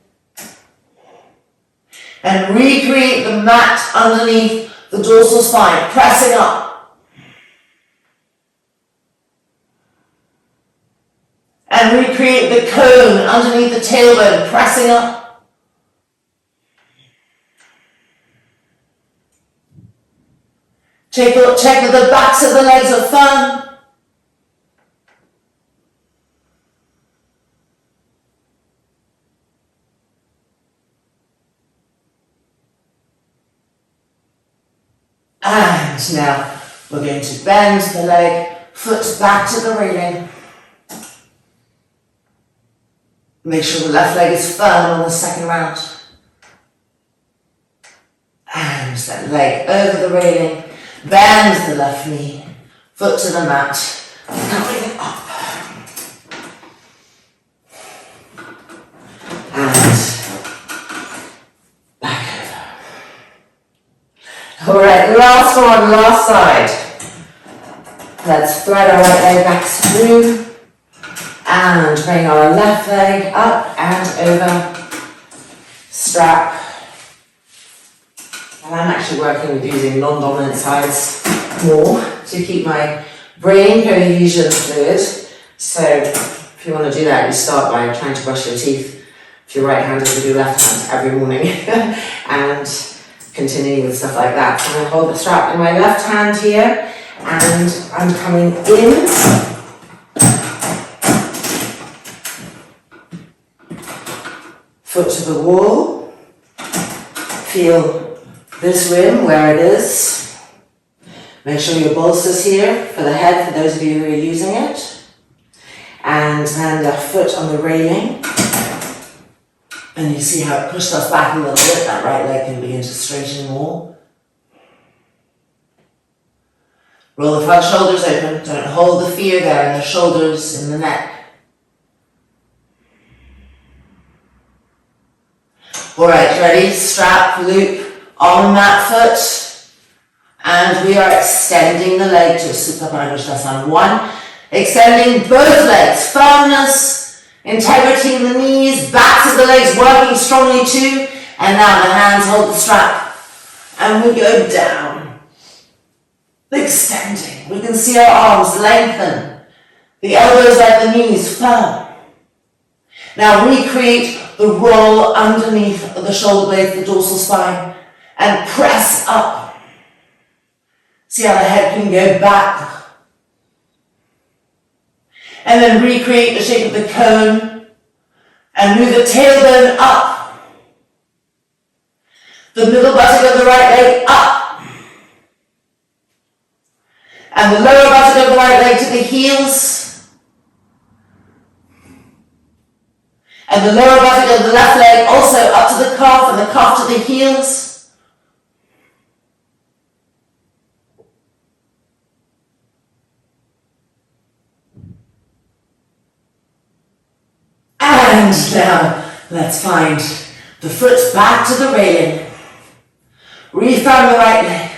And recreate the mat underneath the dorsal spine, pressing up. And recreate the cone underneath the tailbone, pressing up. Check that the backs of the legs are firm. And now we're going to bend the leg, foot back to the railing. Make sure the left leg is firm on the second round. And that leg over the railing, bend the left knee, foot to the mat, coming up. And back over. Alright, last one, last side. Let's thread our right leg back through and bring our left leg up and over, strap. And I'm actually working with using non-dominant sides more to keep my brain cohesion fluid. So if you want to do that, you start by trying to brush your teeth if you're right-handed with your left hand every morning and continue with stuff like that. So I hold the strap in my left hand here and I'm coming in. Foot to the wall. Feel this rim where it is. Make sure your bolster's here for the head for those of you who are using it. And then left foot on the railing. And you see how it pushed us back a little bit. That right leg can begin to straighten more. Roll the front shoulders open. Don't hold the fear there in the shoulders, in the neck. Alright, ready? Strap, loop on that foot. And we are extending the leg to a supine dandasana. One, extending both legs. Firmness, integrity in the knees, backs of the legs working strongly too. And now the hands hold the strap. And we go down. Extending. We can see our arms lengthen. The elbows like the knees firm. Now recreate the roll underneath the shoulder blades, the dorsal spine, and press up. See how the head can go back. And then recreate the shape of the cone and move the tailbone up. The middle buttock of the right leg up. And the lower buttock of the right leg to the heels. And the lower buttock of the left leg also up to the calf and the calf to the heels. And now let's find the foot back to the railing. Refirm the right leg.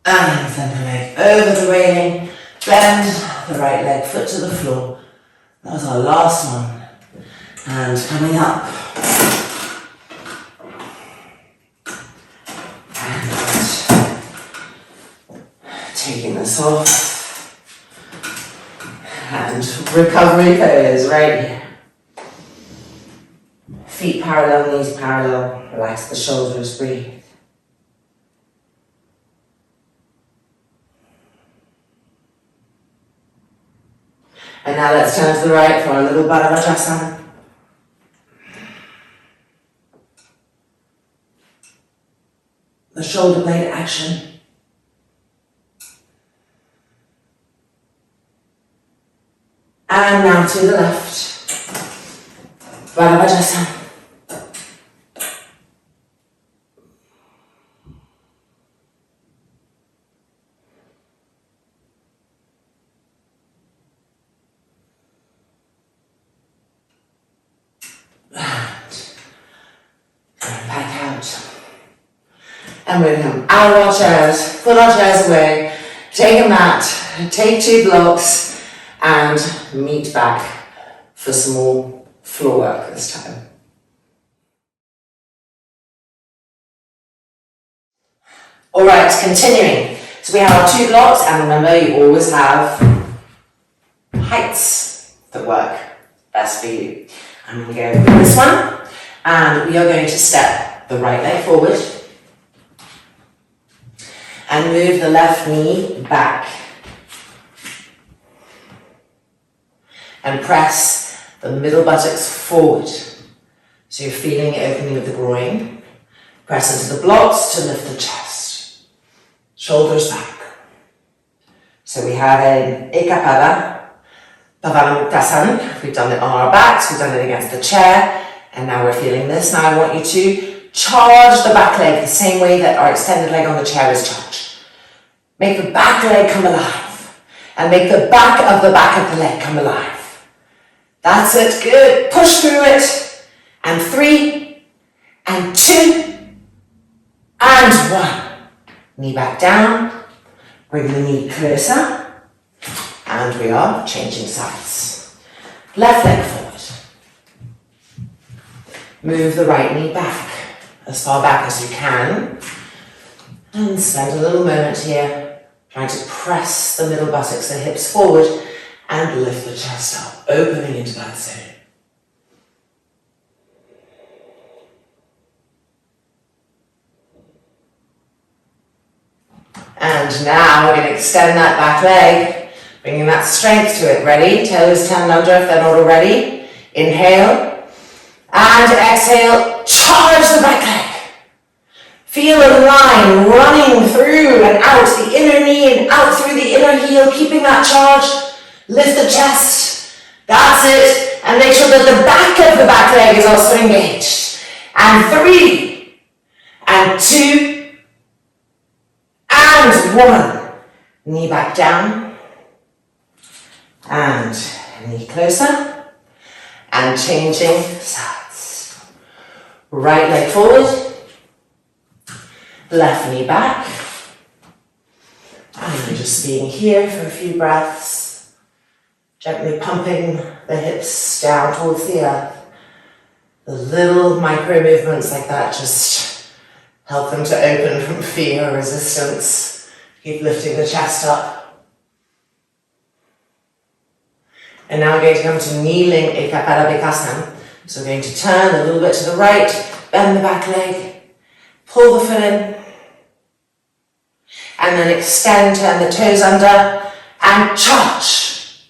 And then the leg over the railing, bend the right leg, foot to the floor. That was our last one. And coming up. And taking this off. And recovery pose right here. Feet parallel, knees parallel. Relax the shoulders, breathe. And now let's turn to the right for a little backbends. The shoulder blade action. And now to the left. Backbends. And we're going to come out of our chairs, put our chairs away, take a mat, take 2 blocks, and meet back for some more floor work this time. Alright, continuing. So we have our 2 blocks, and remember you always have heights that work best for you. I'm going to go with this one, and we are going to step the right leg forward, and move the left knee back. And press the middle buttocks forward. So you're feeling opening of the groin. Press into the blocks to lift the chest. Shoulders back. So we have an ekapada, hanumanasana. We've done it on our backs, we've done it against the chair, and now we're feeling this. Now I want you to charge the back leg the same way that our extended leg on the chair is charged. Make the back leg come alive. And make the back of the leg come alive. That's it, good. Push through it. And 3, and 2, and 1. Knee back down. Bring the knee closer. And we are changing sides. Left leg forward. Move the right knee back. As far back as you can, and spend a little moment here trying to press the middle buttocks, the hips forward, and lift the chest up, opening into that zone. And now we're going to extend that back leg, bringing that strength to it. Ready? Toes turned under if they're not already. Inhale. And exhale, charge the back leg. Feel a line running through and out the inner knee and out through the inner heel, keeping that charge. Lift the chest. That's it. And make sure that the back of the back leg is also engaged. And 3, and 2, and 1. Knee back down. And knee closer. And changing sides. Right leg forward, left knee back, and just being here for a few breaths, gently pumping the hips down towards the earth. The little micro movements like that just help them to open from fear or resistance. Keep lifting the chest up. And now we're going to come to kneeling ekapada. So we're going to turn a little bit to the right, bend the back leg, pull the foot in, and then extend, turn the toes under, and charge.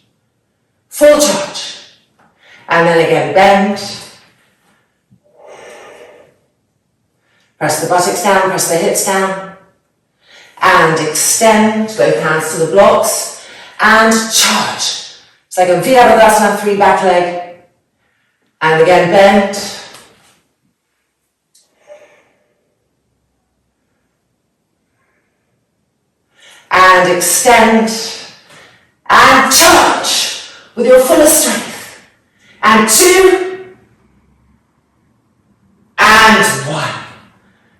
Full charge. And then again, bend. Press the buttocks down, press the hips down, and extend, both hands to the blocks, and charge. It's like a viparita, 3 back leg. And again, bend. And extend. And charge with your fullest strength. And 2. And 1.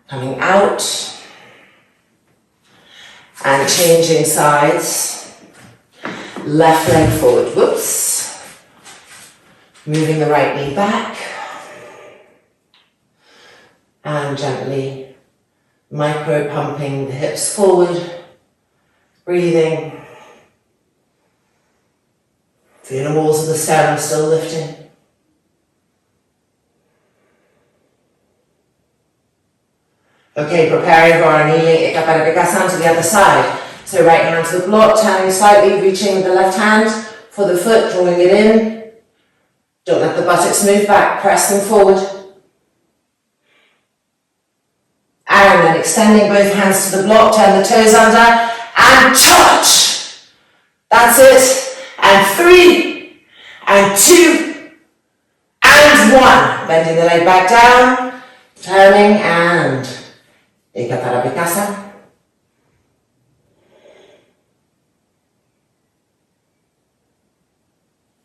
Coming out. And changing sides. left leg forward, whoops. Moving the right knee back. And gently micro pumping the hips forward, breathing. The inner walls of the sternum still lifting. Okay, preparing for our kneeling viparita to the other side. So right hand to the block, turning slightly, reaching with the left hand for the foot, drawing it in. Don't let the buttocks move back, press them forward. And then extending both hands to the block, turn the toes under, and charge. That's it. And 3, and 2, and 1. Bending the leg back down, turning, and viparita.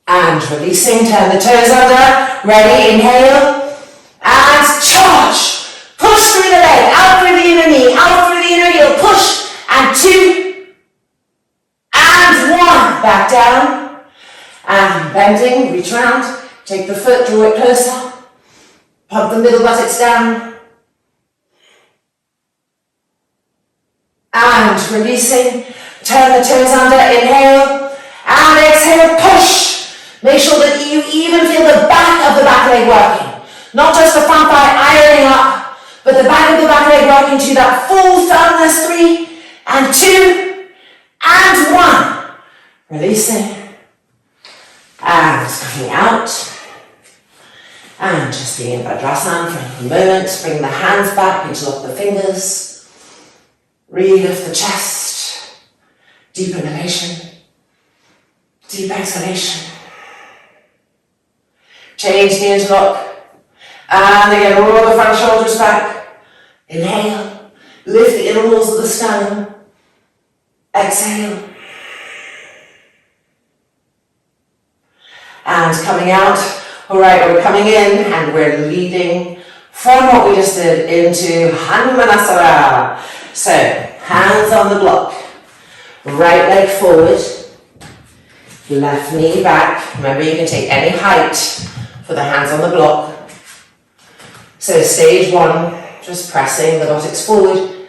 And releasing, turn the toes under, ready, inhale, and charge. Push through the leg, out through the inner knee, out through the inner heel, push, and 2, and 1, back down, and bending, reach around, take the foot, draw it closer, pump the middle buttocks down, and releasing, turn the toes under, inhale, and exhale, push. Make sure that you even feel the back of the back leg working, not just the front thigh ironing up, but the back of the back leg working to that full firmness. 3, and 2, and 1. Releasing. And coming out. And just being in dandasana for a moment. Bring the hands back, interlock the fingers. Relift the chest. Deep inhalation. Deep exhalation. Change the interlock. And again, roll the front shoulders back. Inhale. Lift the inner walls of the sternum. Exhale. And coming out. Alright, we're coming in and we're leading from what we just did into hanumanasana. So, hands on the block. Right leg forward. Left knee back. Remember, you can take any height for the hands on the block. So stage 1, just pressing the buttocks forward,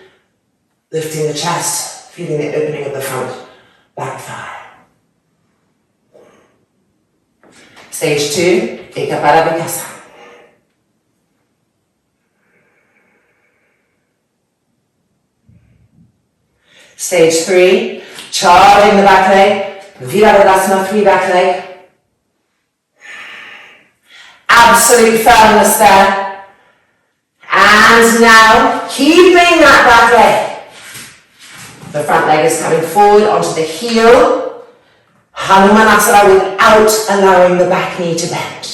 lifting the chest, feeling the opening of the front back thigh. Stage 2, viparita. Stage 3, charging the back leg, viparita, 3 back leg. Absolute firmness there. And now, keeping that back leg. The front leg is coming forward onto the heel. Hanumanasana without allowing the back knee to bend.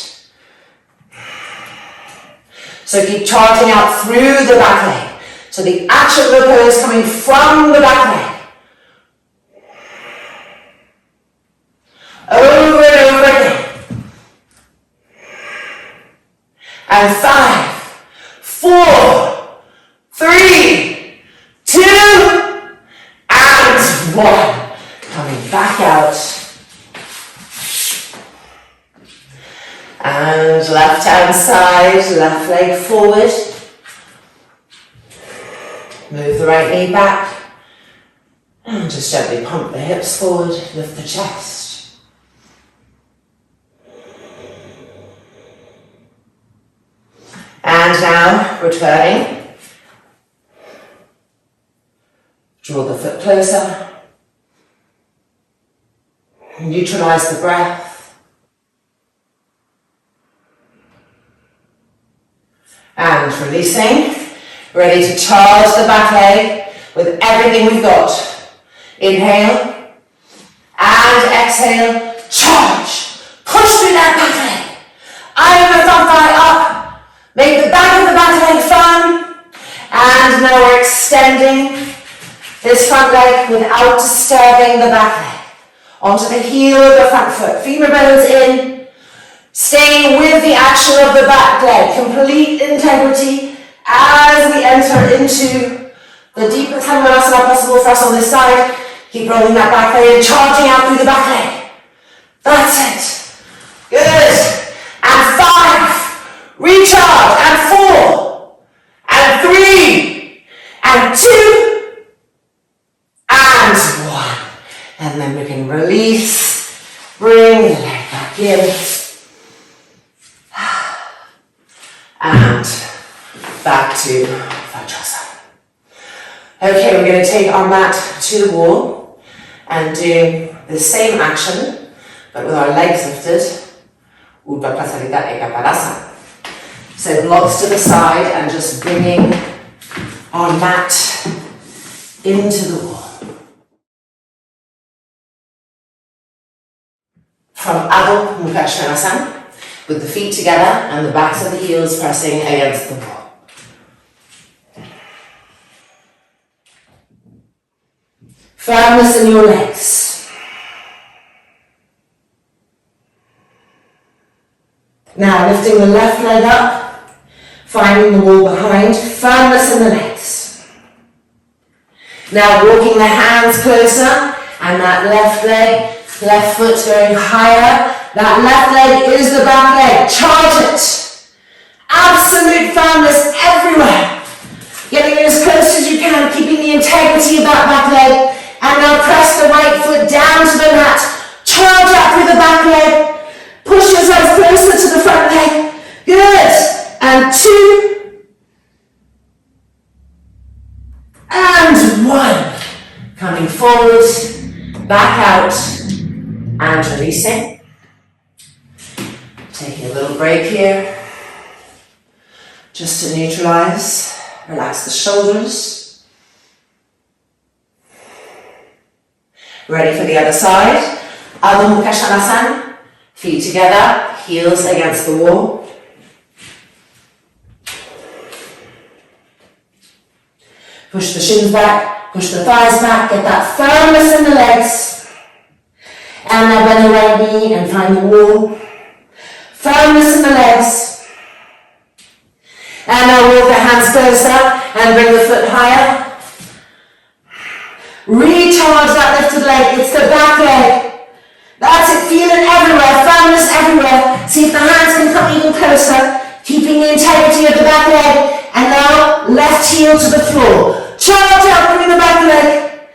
So keep charging out through the back leg. So the action of the pose coming from the back leg. Over and over again. And 5, 4, 3, 2, and 1. Coming back out. And left hand side, left leg forward. Move the right knee back. And just gently pump the hips forward, lift the chest. And now, returning. Draw the foot closer. Neutralize the breath. And releasing. Ready to charge the back leg with everything we've got. Inhale. And exhale. Charge. Push through that back leg. Iron the front thigh up. Make the back of the back leg firm. And now we're extending this front leg without disturbing the back leg. Onto the heel of the front foot. Femur bones in. Staying with the action of the back leg. Complete integrity as we enter into the deepest hanumanasana possible for us on this side. Keep rolling that back leg and charging out through the back leg. That's it. Good. And 5. Recharge. And 4. And 3. And 2. And 1. And then we can release. Bring the leg back in. And back to Vajrasana. Okay, we're going to take our mat to the wall and do the same action, but with our legs lifted. Urdhva Prasarita Ekapadasana. So blocks to the side and just bringing our mat into the wall. From Adho Mukha Svanasana, with the feet together and the backs of the heels pressing against the wall. Firmness in your legs. Now lifting the left leg up, finding the wall behind, firmness in the legs. Now walking the hands closer and that left leg, left foot going higher. That left leg is the back leg. Charge it. Absolute firmness everywhere. Getting as close as you can, keeping the integrity of that back leg. And now press the right foot down to the mat. Charge up through the back leg. Push yourself closer to the front leg. Good. And 2. And 1. Coming forward, back out, and releasing. Taking a little break here, just to neutralize. Relax the shoulders. Ready for the other side. Adho Mukha Svanasana. Feet together, heels against the wall. Push the shins back, push the thighs back, get that firmness in the legs. And now bend the right knee and find the wall. Firmness in the legs. And now walk the hands closer and bring the foot higher. Recharge that lifted leg, it's the back leg. That's it, feel it everywhere, firmness everywhere. See if the hands can come even closer, keeping the integrity of the back leg. And now left heel to the floor. Charge up, bring the back leg.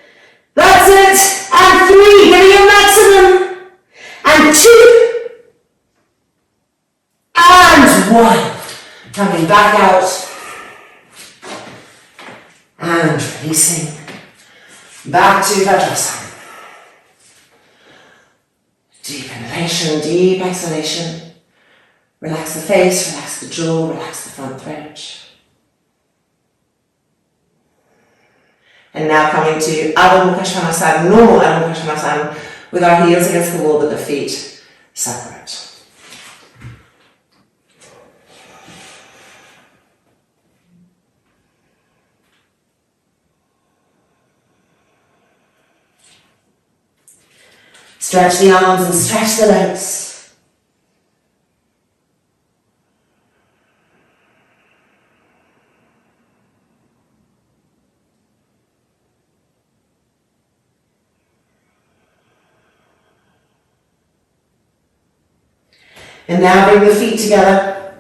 That's it. And 3, give it your maximum. And 2. And 1. Coming back out. And releasing. Back to Vajrasana. Deep inhalation, deep exhalation. Relax the face, relax the jaw, relax the front throat. And now coming to Adho Mukha Svanasana, normal Adho Mukha Svanasana, with our heels against the wall but the feet separate. Stretch the arms and stretch the legs. And now bring the feet together.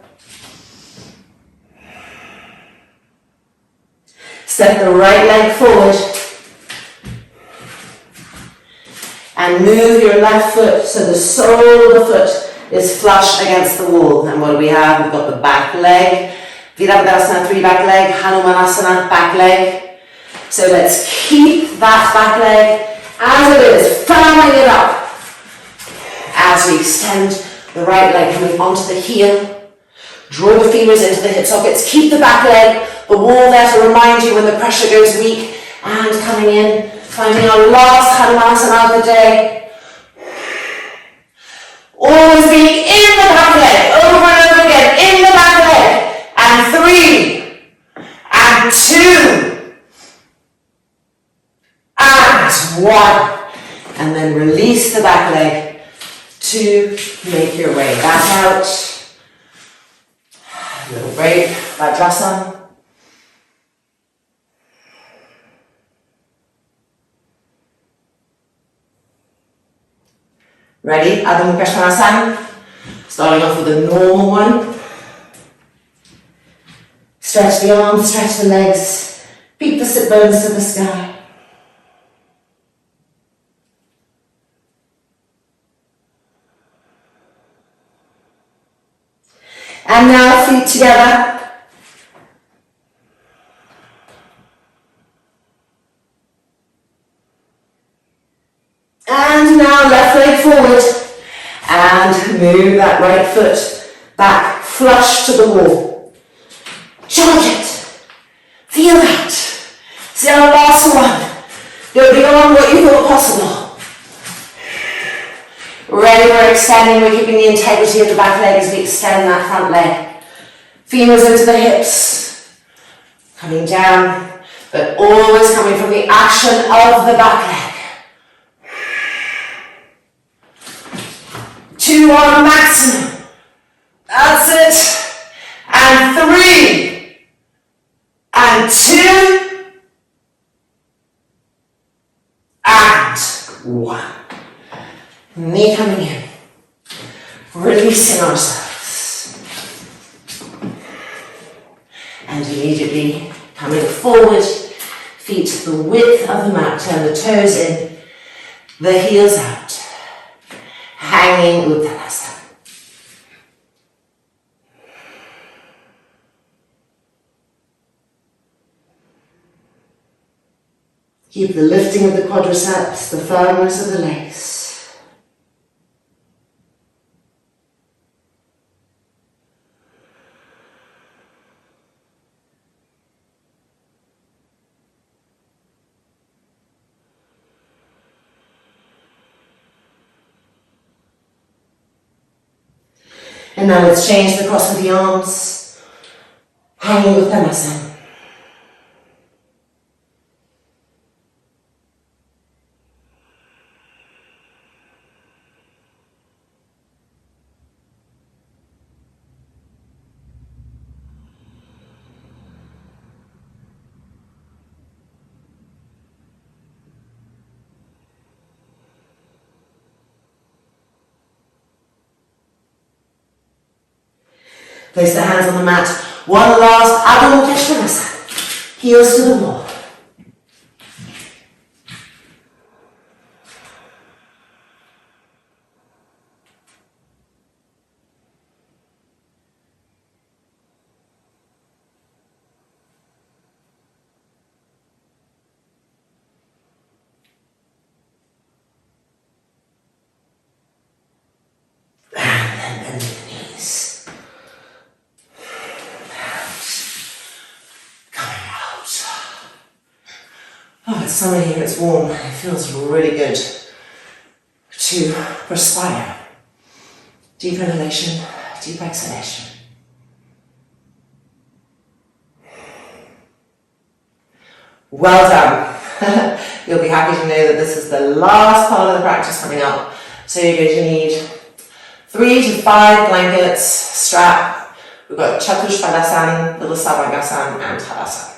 Step the right leg forward. And move your left foot so the sole of the foot is flush against the wall. And what do we have? We've got the back leg. Viparita, 3 back leg. Hanumanasana, back leg. So let's keep that back leg as it is, firming it up. As we extend the right leg coming onto the heel. Draw the femurs into the hip sockets. Keep the back leg, the wall there to remind you when the pressure goes weak. And coming in. Finding our last hanumanasana of the day. Always being in the back leg, over and over again, in the back leg. And 3, and 2, and 1. And then release the back leg to make your way back out. A little break, Vajrasana. Ready? Adho Mukha Svanasana. Starting off with a normal one. Stretch the arms, stretch the legs. Peep the sit bones to the sky. And now feet together. And now left leg forward. And move that right foot back, flush to the wall. Charge it. Feel that. See our last one. Go beyond what you thought possible. Ready, we're extending, we're keeping the integrity of the back leg as we extend that front leg. Femurs into the hips. Coming down, but always coming from the action of the back leg. 2 on maximum. That's it. And 3. And 2. And 1. Knee coming in. Releasing ourselves. And immediately coming forward. Feet to the width of the mat. Turn the toes in. The heels out. Hanging Uttanasana. Keep the lifting of the quadriceps, the firmness of the legs. And now let's change the cross of the arms, hanging Uttanasana. Place the hands on the mat. One last Adho Mukha Svanasana. Heels to the wall. And then bend the knees. Oh, it's summer here, it's warm. It feels really good to perspire. Deep inhalation, deep exhalation. Well done. You'll be happy to know that this is the last part of the practice coming up. So you're going to need 3 to 5 blankets, strap. We've got Chaturpadasana, little Savasana, and Tadasana.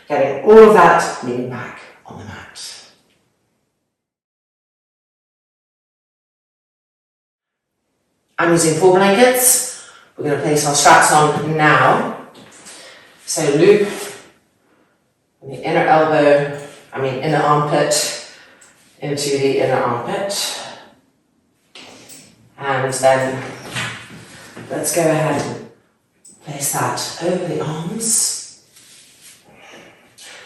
Getting all of that leaning back on the mat. I'm using 4 blankets. We're going to place our straps on now. So loop the inner inner armpit into the inner armpit. And then let's go ahead and place that over the arms.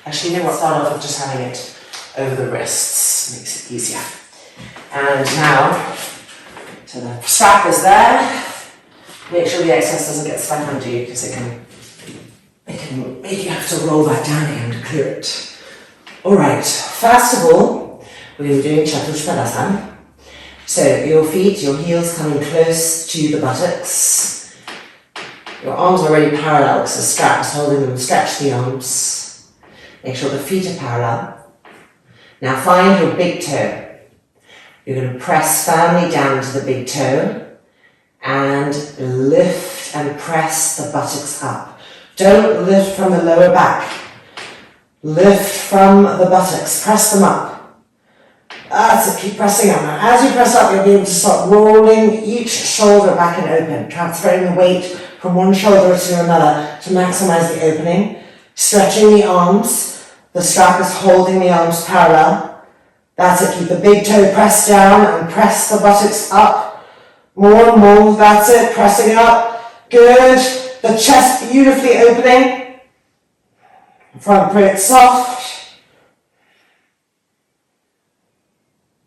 Actually, you know what, start off with just having it over the wrists, makes it easier. And now, so the strap is there. Make sure the excess doesn't get stuck onto you because it can make you have to roll back down again to clear it. Alright, first of all, we're going to be doing Chaturpadasana. So your feet, your heels coming close to the buttocks. Your arms are already parallel because the strap is holding them. Stretch the arms. Make sure the feet are parallel. Now find your big toe. You're going to press firmly down to the big toe and lift and press the buttocks up. Don't lift from the lower back. Lift from the buttocks. Press them up. That's it, keep pressing up. Now, as you press up, you'll be able to start rolling each shoulder back and open, transferring the weight from one shoulder to another to maximize the opening. Stretching the arms. The strap is holding the arms parallel. That's it, keep the big toe pressed down and press the buttocks up. More and more, that's it, pressing up. Good. The chest beautifully opening. Front pretty soft.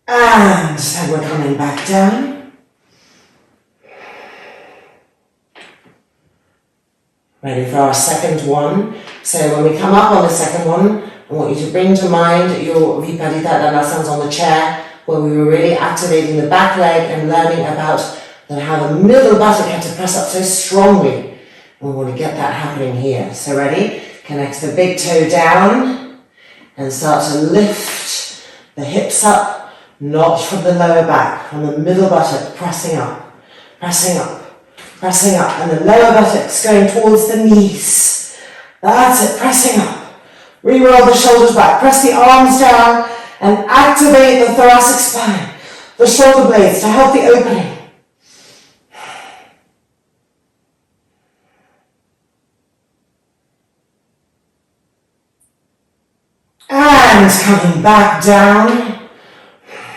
And then we're coming back down. Ready for our second one. So when we come up on the second one, I want you to bring to mind your viparita dandasanas on the chair, where we were really activating the back leg and learning about how the middle buttock had to press up so strongly. And we want to get that happening here. So ready? Connect the big toe down and start to lift the hips up, not from the lower back, from the middle buttock, pressing up, pressing up, pressing up, and the lower buttocks going towards the knees. That's it, pressing up. Re-roll the shoulders back, press the arms down and activate the thoracic spine, the shoulder blades to help the opening. And coming back down.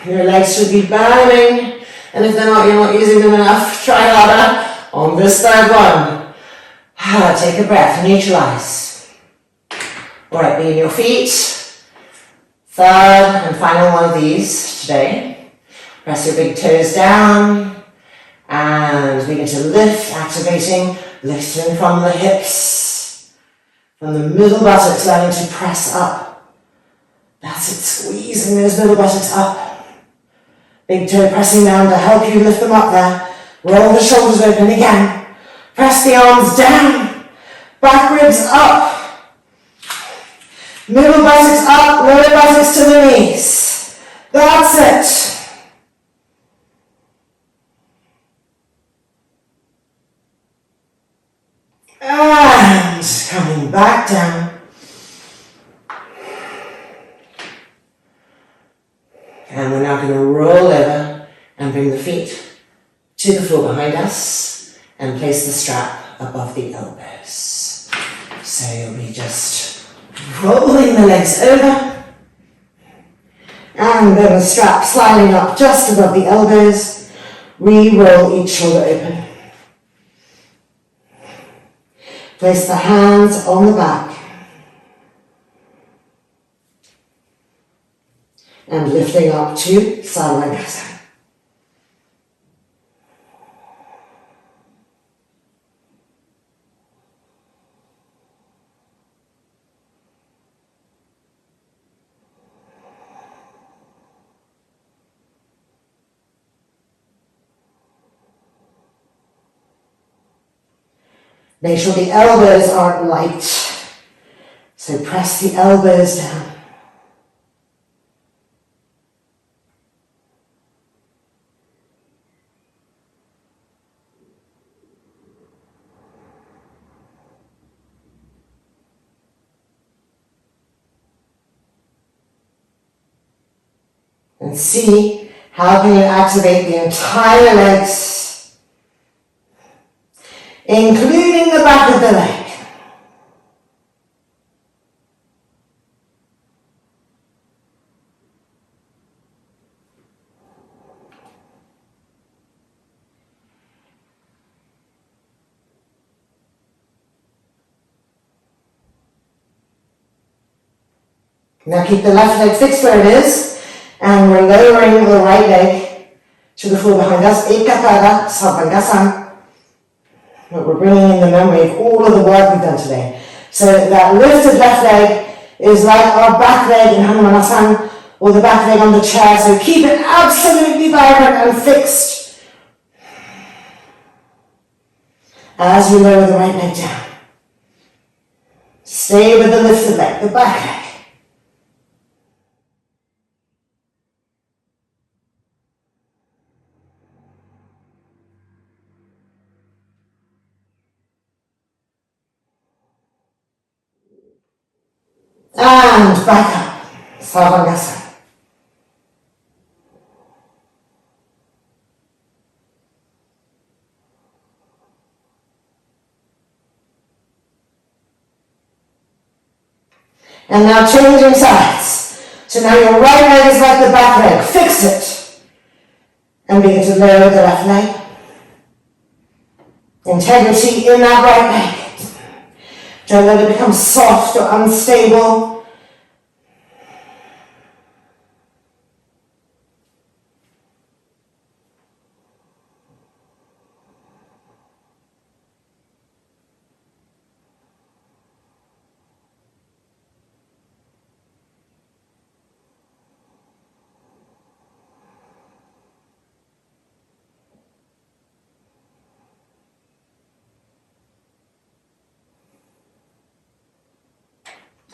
Your legs should be burning, and if they're not, you're not using them enough, try harder on this third one. Take a breath, neutralize. Alright, be in your feet. Third and final one of these today. Press your big toes down and begin to lift, activating, lifting from the hips, from the middle buttocks, learning to press up. That's it, squeezing those middle buttocks up. Big toe pressing down to help you lift them up there. Roll the shoulders open again. Press the arms down. Back ribs up. Middle buttocks up, lower buttocks to the knees. That's it. And coming back down. And we're now going to roll over and bring the feet to the floor behind us and place the strap above the elbows. So you'll be just rolling the legs over and then the strap sliding up just above the elbows. Re-roll each shoulder open. Place the hands on the back. And lifting up to Sarvangasana. Make sure the elbows aren't light. So press the elbows down. And see how can you activate the entire legs, including the back of the leg. Now keep the left leg fixed where it is. And we're lowering the right leg to the floor behind us. Ekapada, Savasana. But we're bringing in the memory of all of the work we've done today. So that lifted left leg is like our back leg in hanumanasana, or the back leg on the chair. So keep it absolutely vibrant and fixed as you lower the right leg down. Stay with the lifted leg, the back leg. And back up, Sarvangasana. And now changing sides. So now your right leg is like the back leg. Fix it. And begin to lower the left leg. Integrity in that right leg. Don't let it become soft or unstable.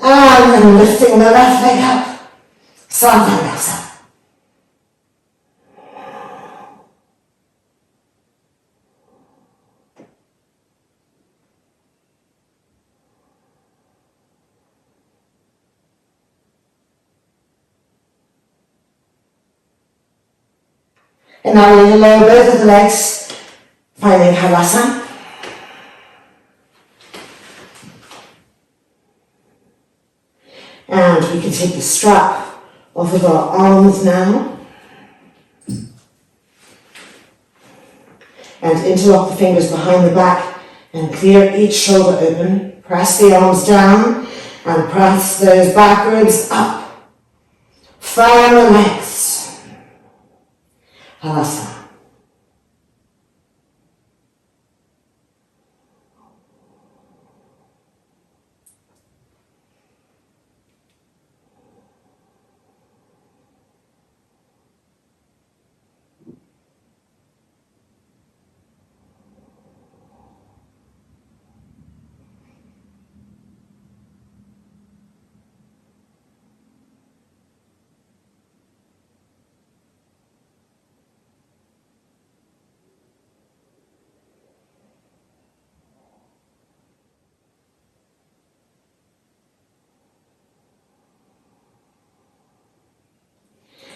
And then lifting the left leg up. Sarvangasana. And now we're going to lower both of the legs, finding hanumanasana. And we can take the strap off of our arms now. And interlock the fingers behind the back and clear each shoulder open. Press the arms down and press those back ribs up. Firm the legs. Hanumanasana.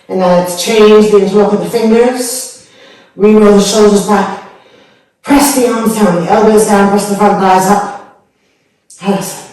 And now let's change the interlock of the fingers. Re-roll the shoulders back. Press the arms down, the elbows down, press the front thighs up. Hanumanasana.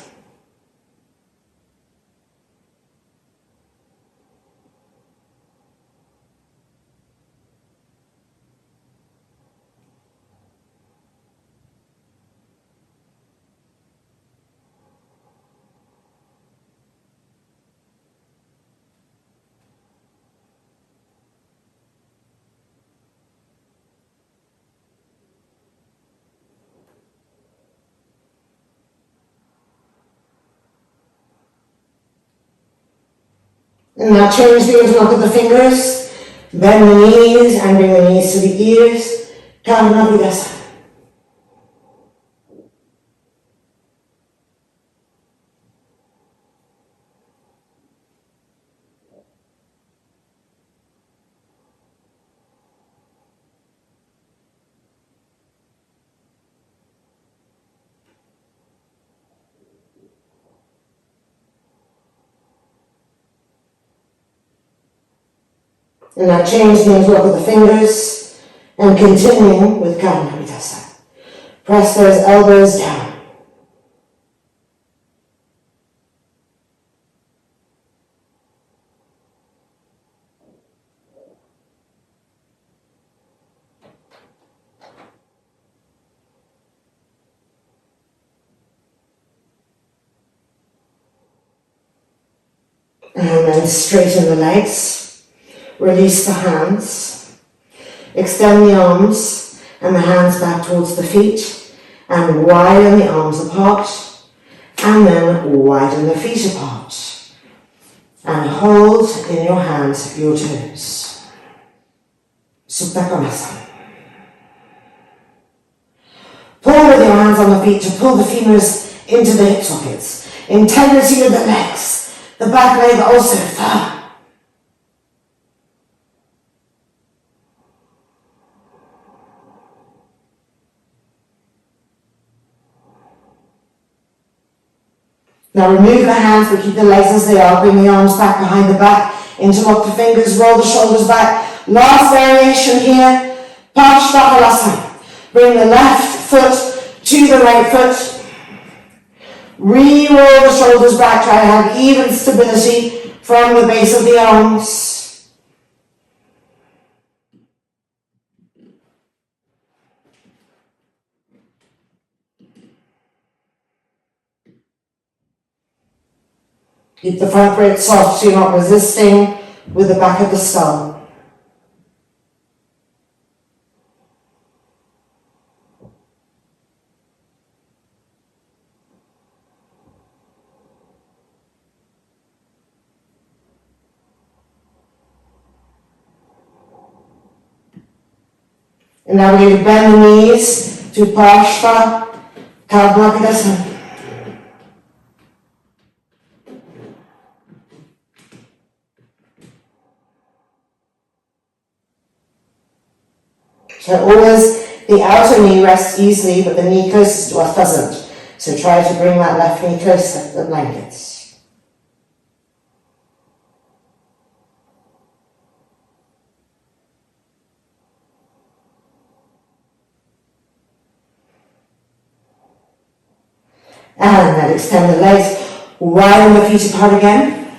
And now change the interlock of the fingers. Bend the knees and bring the knees to the ears. Hanumanasana. And now change the interlock of the fingers and continue with hanumanasana. Press those elbows down. And then straighten the legs. Release the hands, extend the arms and the hands back towards the feet and widen the arms apart and then widen the feet apart and hold in your hands your toes. Supine. Pull with your hands on the feet to pull the femurs into the hip sockets. Integrity with the legs, the back leg also firm. Now remove the hands but keep the legs as they are. Bring the arms back behind the back. Interlock the fingers, roll the shoulders back. Last variation here. Hanumanasana. Bring the left foot to the right foot. Re-roll the shoulders back, try to have even stability from the base of the arms. Keep the front ribs soft so you're not resisting with the back of the skull. And now we're going to bend the knees to Parshva Kadmapidasana. So always the outer knee rests easily, but the knee closest to us doesn't. So try to bring that left knee closer to the blankets. And then extend the legs, widen the feet apart again.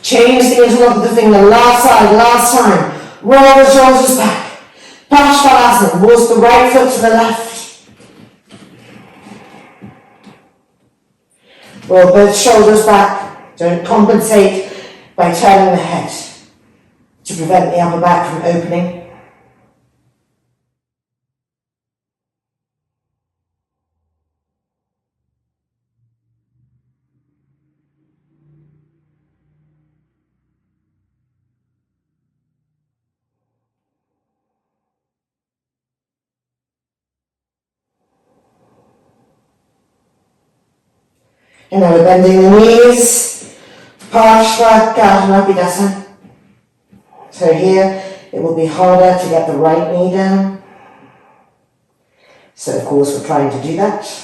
Change the interlock of the finger, last side, last time. Roll the shoulders back. Parshvanasana, walks the right foot to the left. Roll both shoulders back. Don't compensate by turning the head to prevent the upper back from opening. And now we're bending the knees, Parshva Kadmapidasana. So here it will be harder to get the right knee down. So of course we're trying to do that.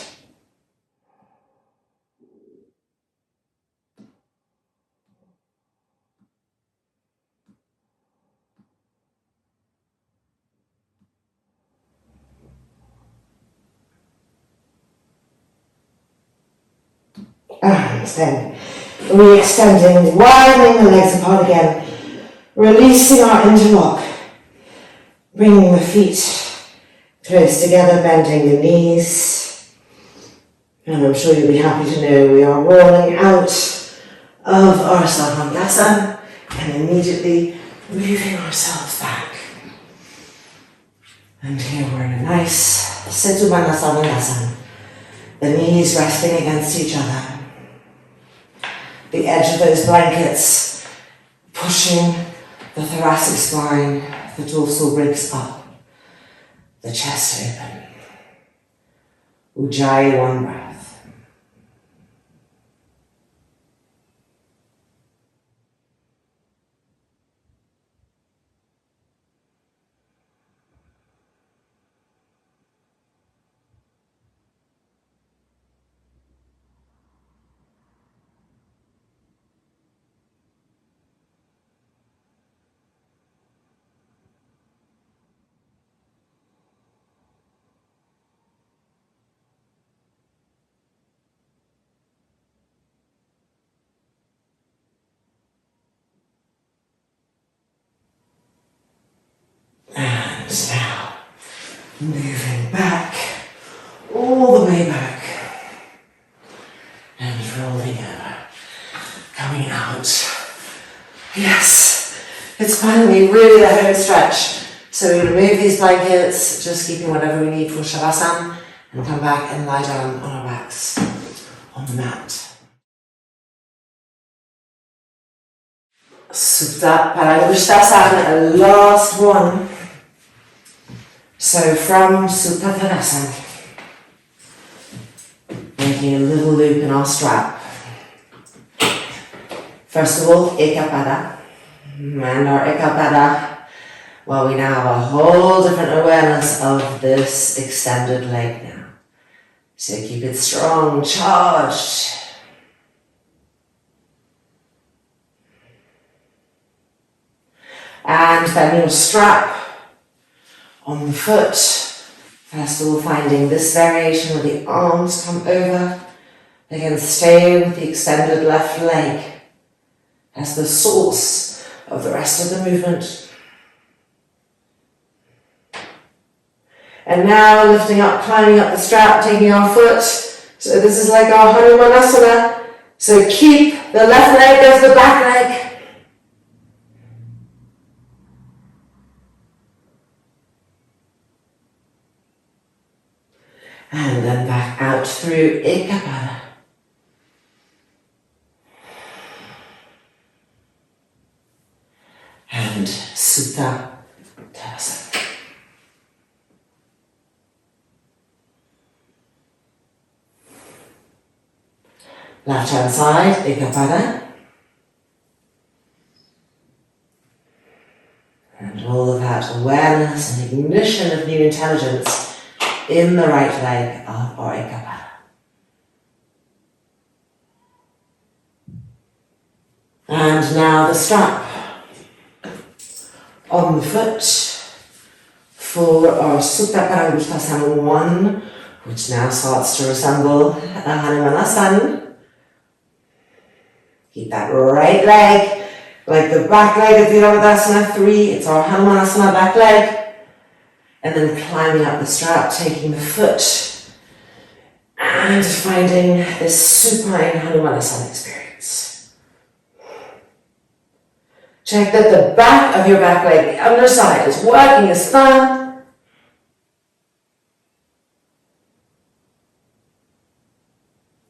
And then re-extending, widening the legs apart again, releasing our interlock, bringing the feet close together, bending the knees. And I'm sure you'll be happy to know we are rolling out of our Savasana and immediately moving ourselves back. And here we're in a nice Savasana, the knees resting against each other. The edge of those blankets pushing the thoracic spine, the dorsal ribs up, the chest open. Ujjayi, one breath. And now, moving back, all the way back, and rolling over, coming out. Yes, it's finally really the home stretch. So we remove these blankets, just keeping whatever we need for Savasana, and come back and lie down on our backs on the mat. Supta Parangustasana, last one. So from Supta Thanasana, making a little loop in our strap. First of all, Ekapada. And our Ekapada, well, we now have a whole different awareness of this extended leg now. So keep it strong, charged. And then your strap on the foot. First of all, finding this variation where the arms come over Again, stay with the extended left leg as the source of the rest of the movement. And now lifting up, climbing up the strap, taking our foot. So this is like our hanumanasana. So keep the left leg as the back leg. And then back out through Ekapada. And Sutta Tadasana. Left hand side, Ekapada. And all of that awareness and ignition of new intelligence in the right leg of our Ekapada. And now the strap on the foot for our Supta Parangusthasana 1, which now starts to resemble a hanumanasana. Keep that right leg like the back leg of Virabhadasana 3. It's our hanumanasana back leg. And then climbing up the strap, taking the foot and finding this supine hanumanasana experience. Check that the back of your back leg, the underside, is working as fun.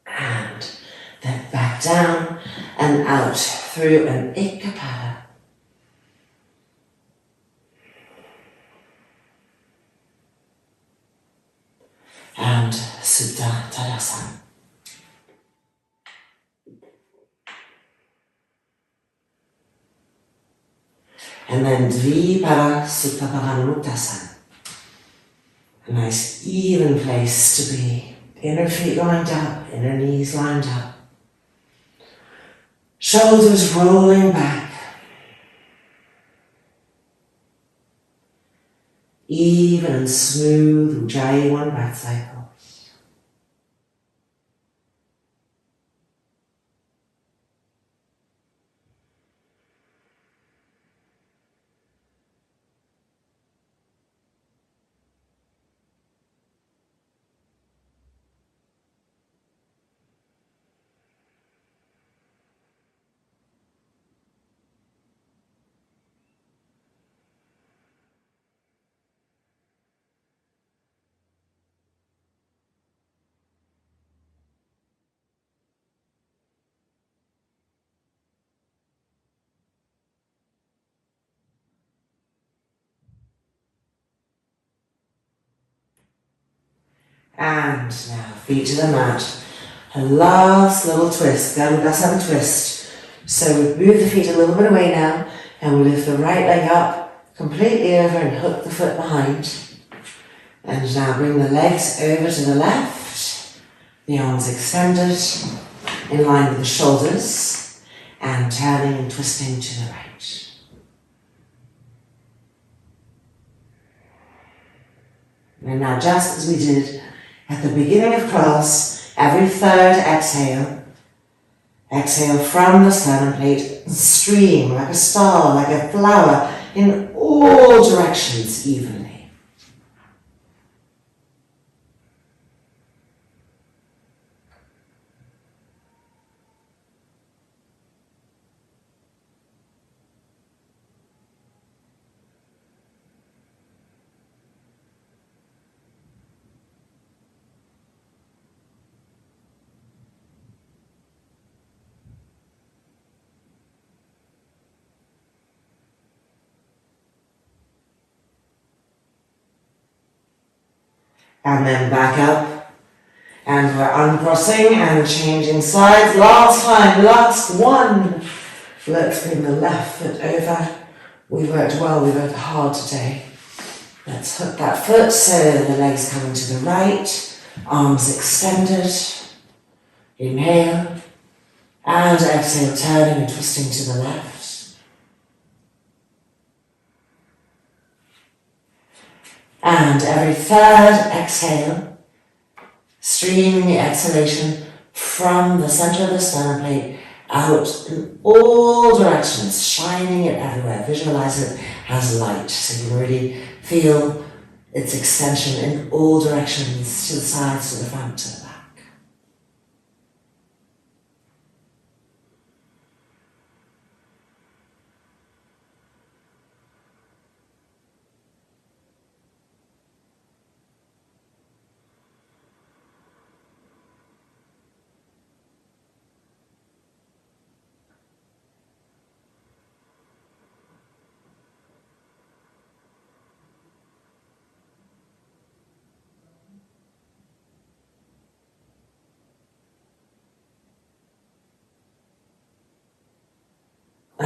And then back down and out through an Ekapada. And Sutta Tadasana. And then Dvipara Sutta Paramuttasana. A nice even place to be. Inner feet lined up, inner knees lined up. Shoulders rolling back. Even and smooth Ujjayi 1 breath cycles. And now feet to the mat. A last little twist, dandasana twist. So we move the feet a little bit away now and we lift the right leg up completely over and hook the foot behind. And now bring the legs over to the left, the arms extended in line with the shoulders and turning and twisting to the right. And now just as we did at the beginning of class, every third exhale, exhale from the sternum plate, stream like a star, like a flower, in all directions evenly. And then back up, and we're uncrossing and changing sides. Last time, last one. Let's bring the left foot over. We worked well, we worked hard today. Let's hook that foot so the legs coming to the right, arms extended. Inhale, and exhale, turning and twisting to the left. And every third exhale, streaming the exhalation from the center of the sternum plate out in all directions, shining it everywhere. Visualize it as light, so you can really feel its extension in all directions, to the sides, to the front, to the back.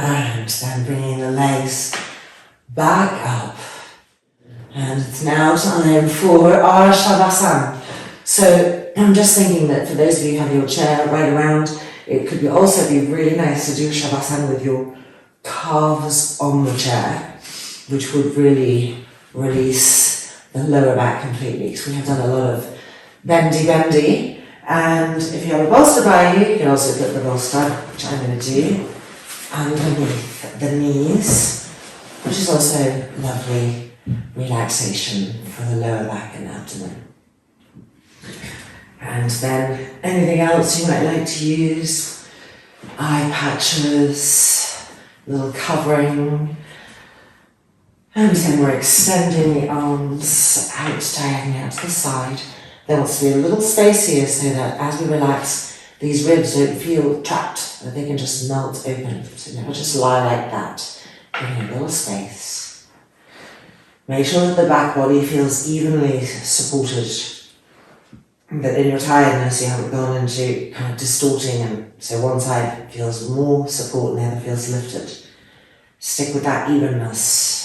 And then bringing the legs back up. And it's now time for our Savasana. So I'm just thinking that for those of you who have your chair right around, it could also be really nice to do Savasana with your calves on the chair, which would really release the lower back completely, because we have done a lot of bendy. And if you have a bolster by you, you can also put the bolster, which I'm going to do, underneath the knees, which is also lovely relaxation for the lower back and abdomen. And then anything else you might like to use, eye patches, little covering, and then we're extending the arms out diagonally out to the side. There wants to be a little space here so that as we relax, these ribs don't feel trapped, that they can just melt open. So never just lie like that. Give me a little space. Make sure that the back body feels evenly supported, that in your tiredness you haven't gone into kind of distorting, and so one side feels more support and the other feels lifted. Stick with that evenness.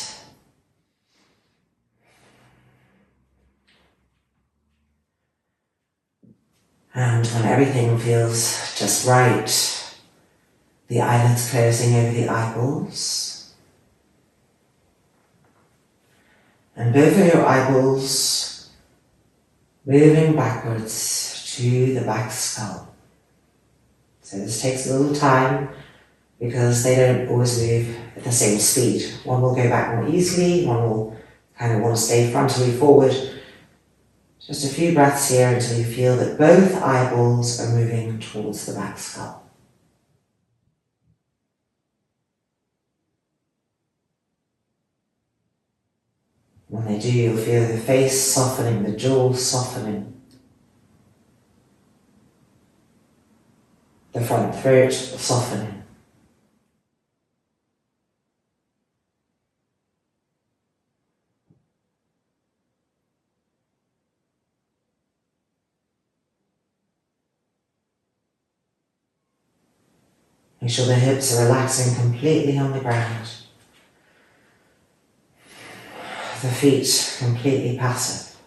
And when everything feels just right, the eyelids closing over the eyeballs, and both of your eyeballs moving backwards to the back skull. So this takes a little time because they don't always move at the same speed. One will go back more easily, one will kind of want to stay frontally forward. Just a few breaths here until you feel that both eyeballs are moving towards the back skull. When they do, you'll feel the face softening, the jaw softening, the front throat softening. Make sure the hips are relaxing completely on the ground. The feet completely passive.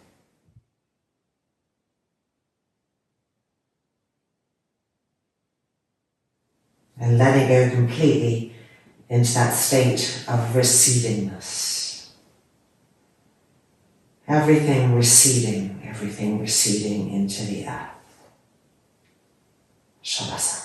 And letting go completely into that state of recedingness. Everything receding into the earth. Savasana.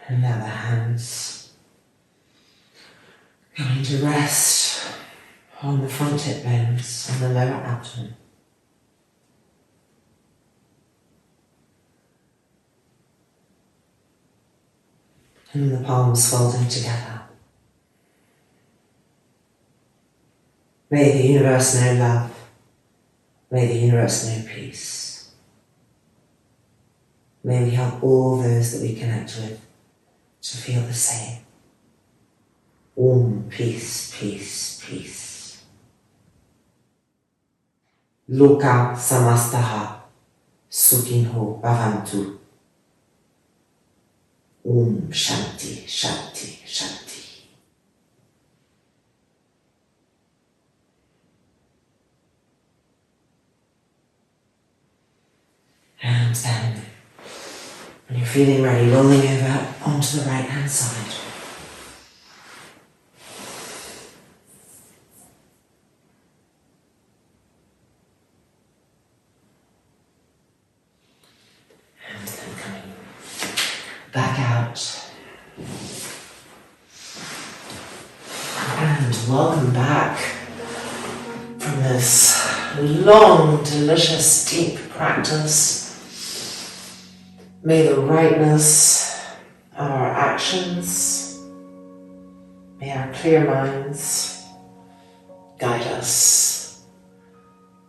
And now the hands coming to rest on the front hip bones and the lower abdomen. And the palms folding together. May the universe know love. May the universe know peace. May we help all those that we connect with to feel the same. Peace, peace, peace. Loka samastaha sukhinho bhavantu. Shanti, Shanti, Shanti. And then, when you're feeling ready, rolling over onto the right hand side. And then coming back out. And welcome back from this long, delicious, deep practice. May the rightness of our actions, may our clear minds guide us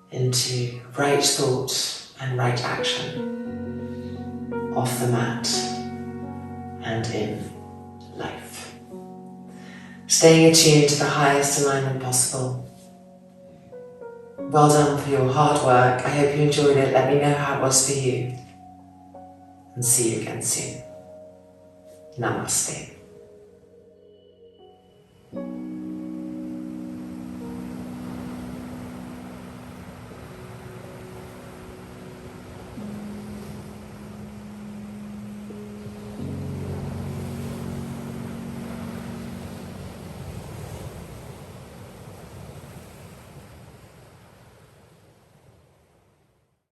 into right thought and right action off the mat and in life. Staying attuned to the highest alignment possible. Well done for your hard work. I hope you enjoyed it. Let me know how it was for you. And see you again soon. Namaste.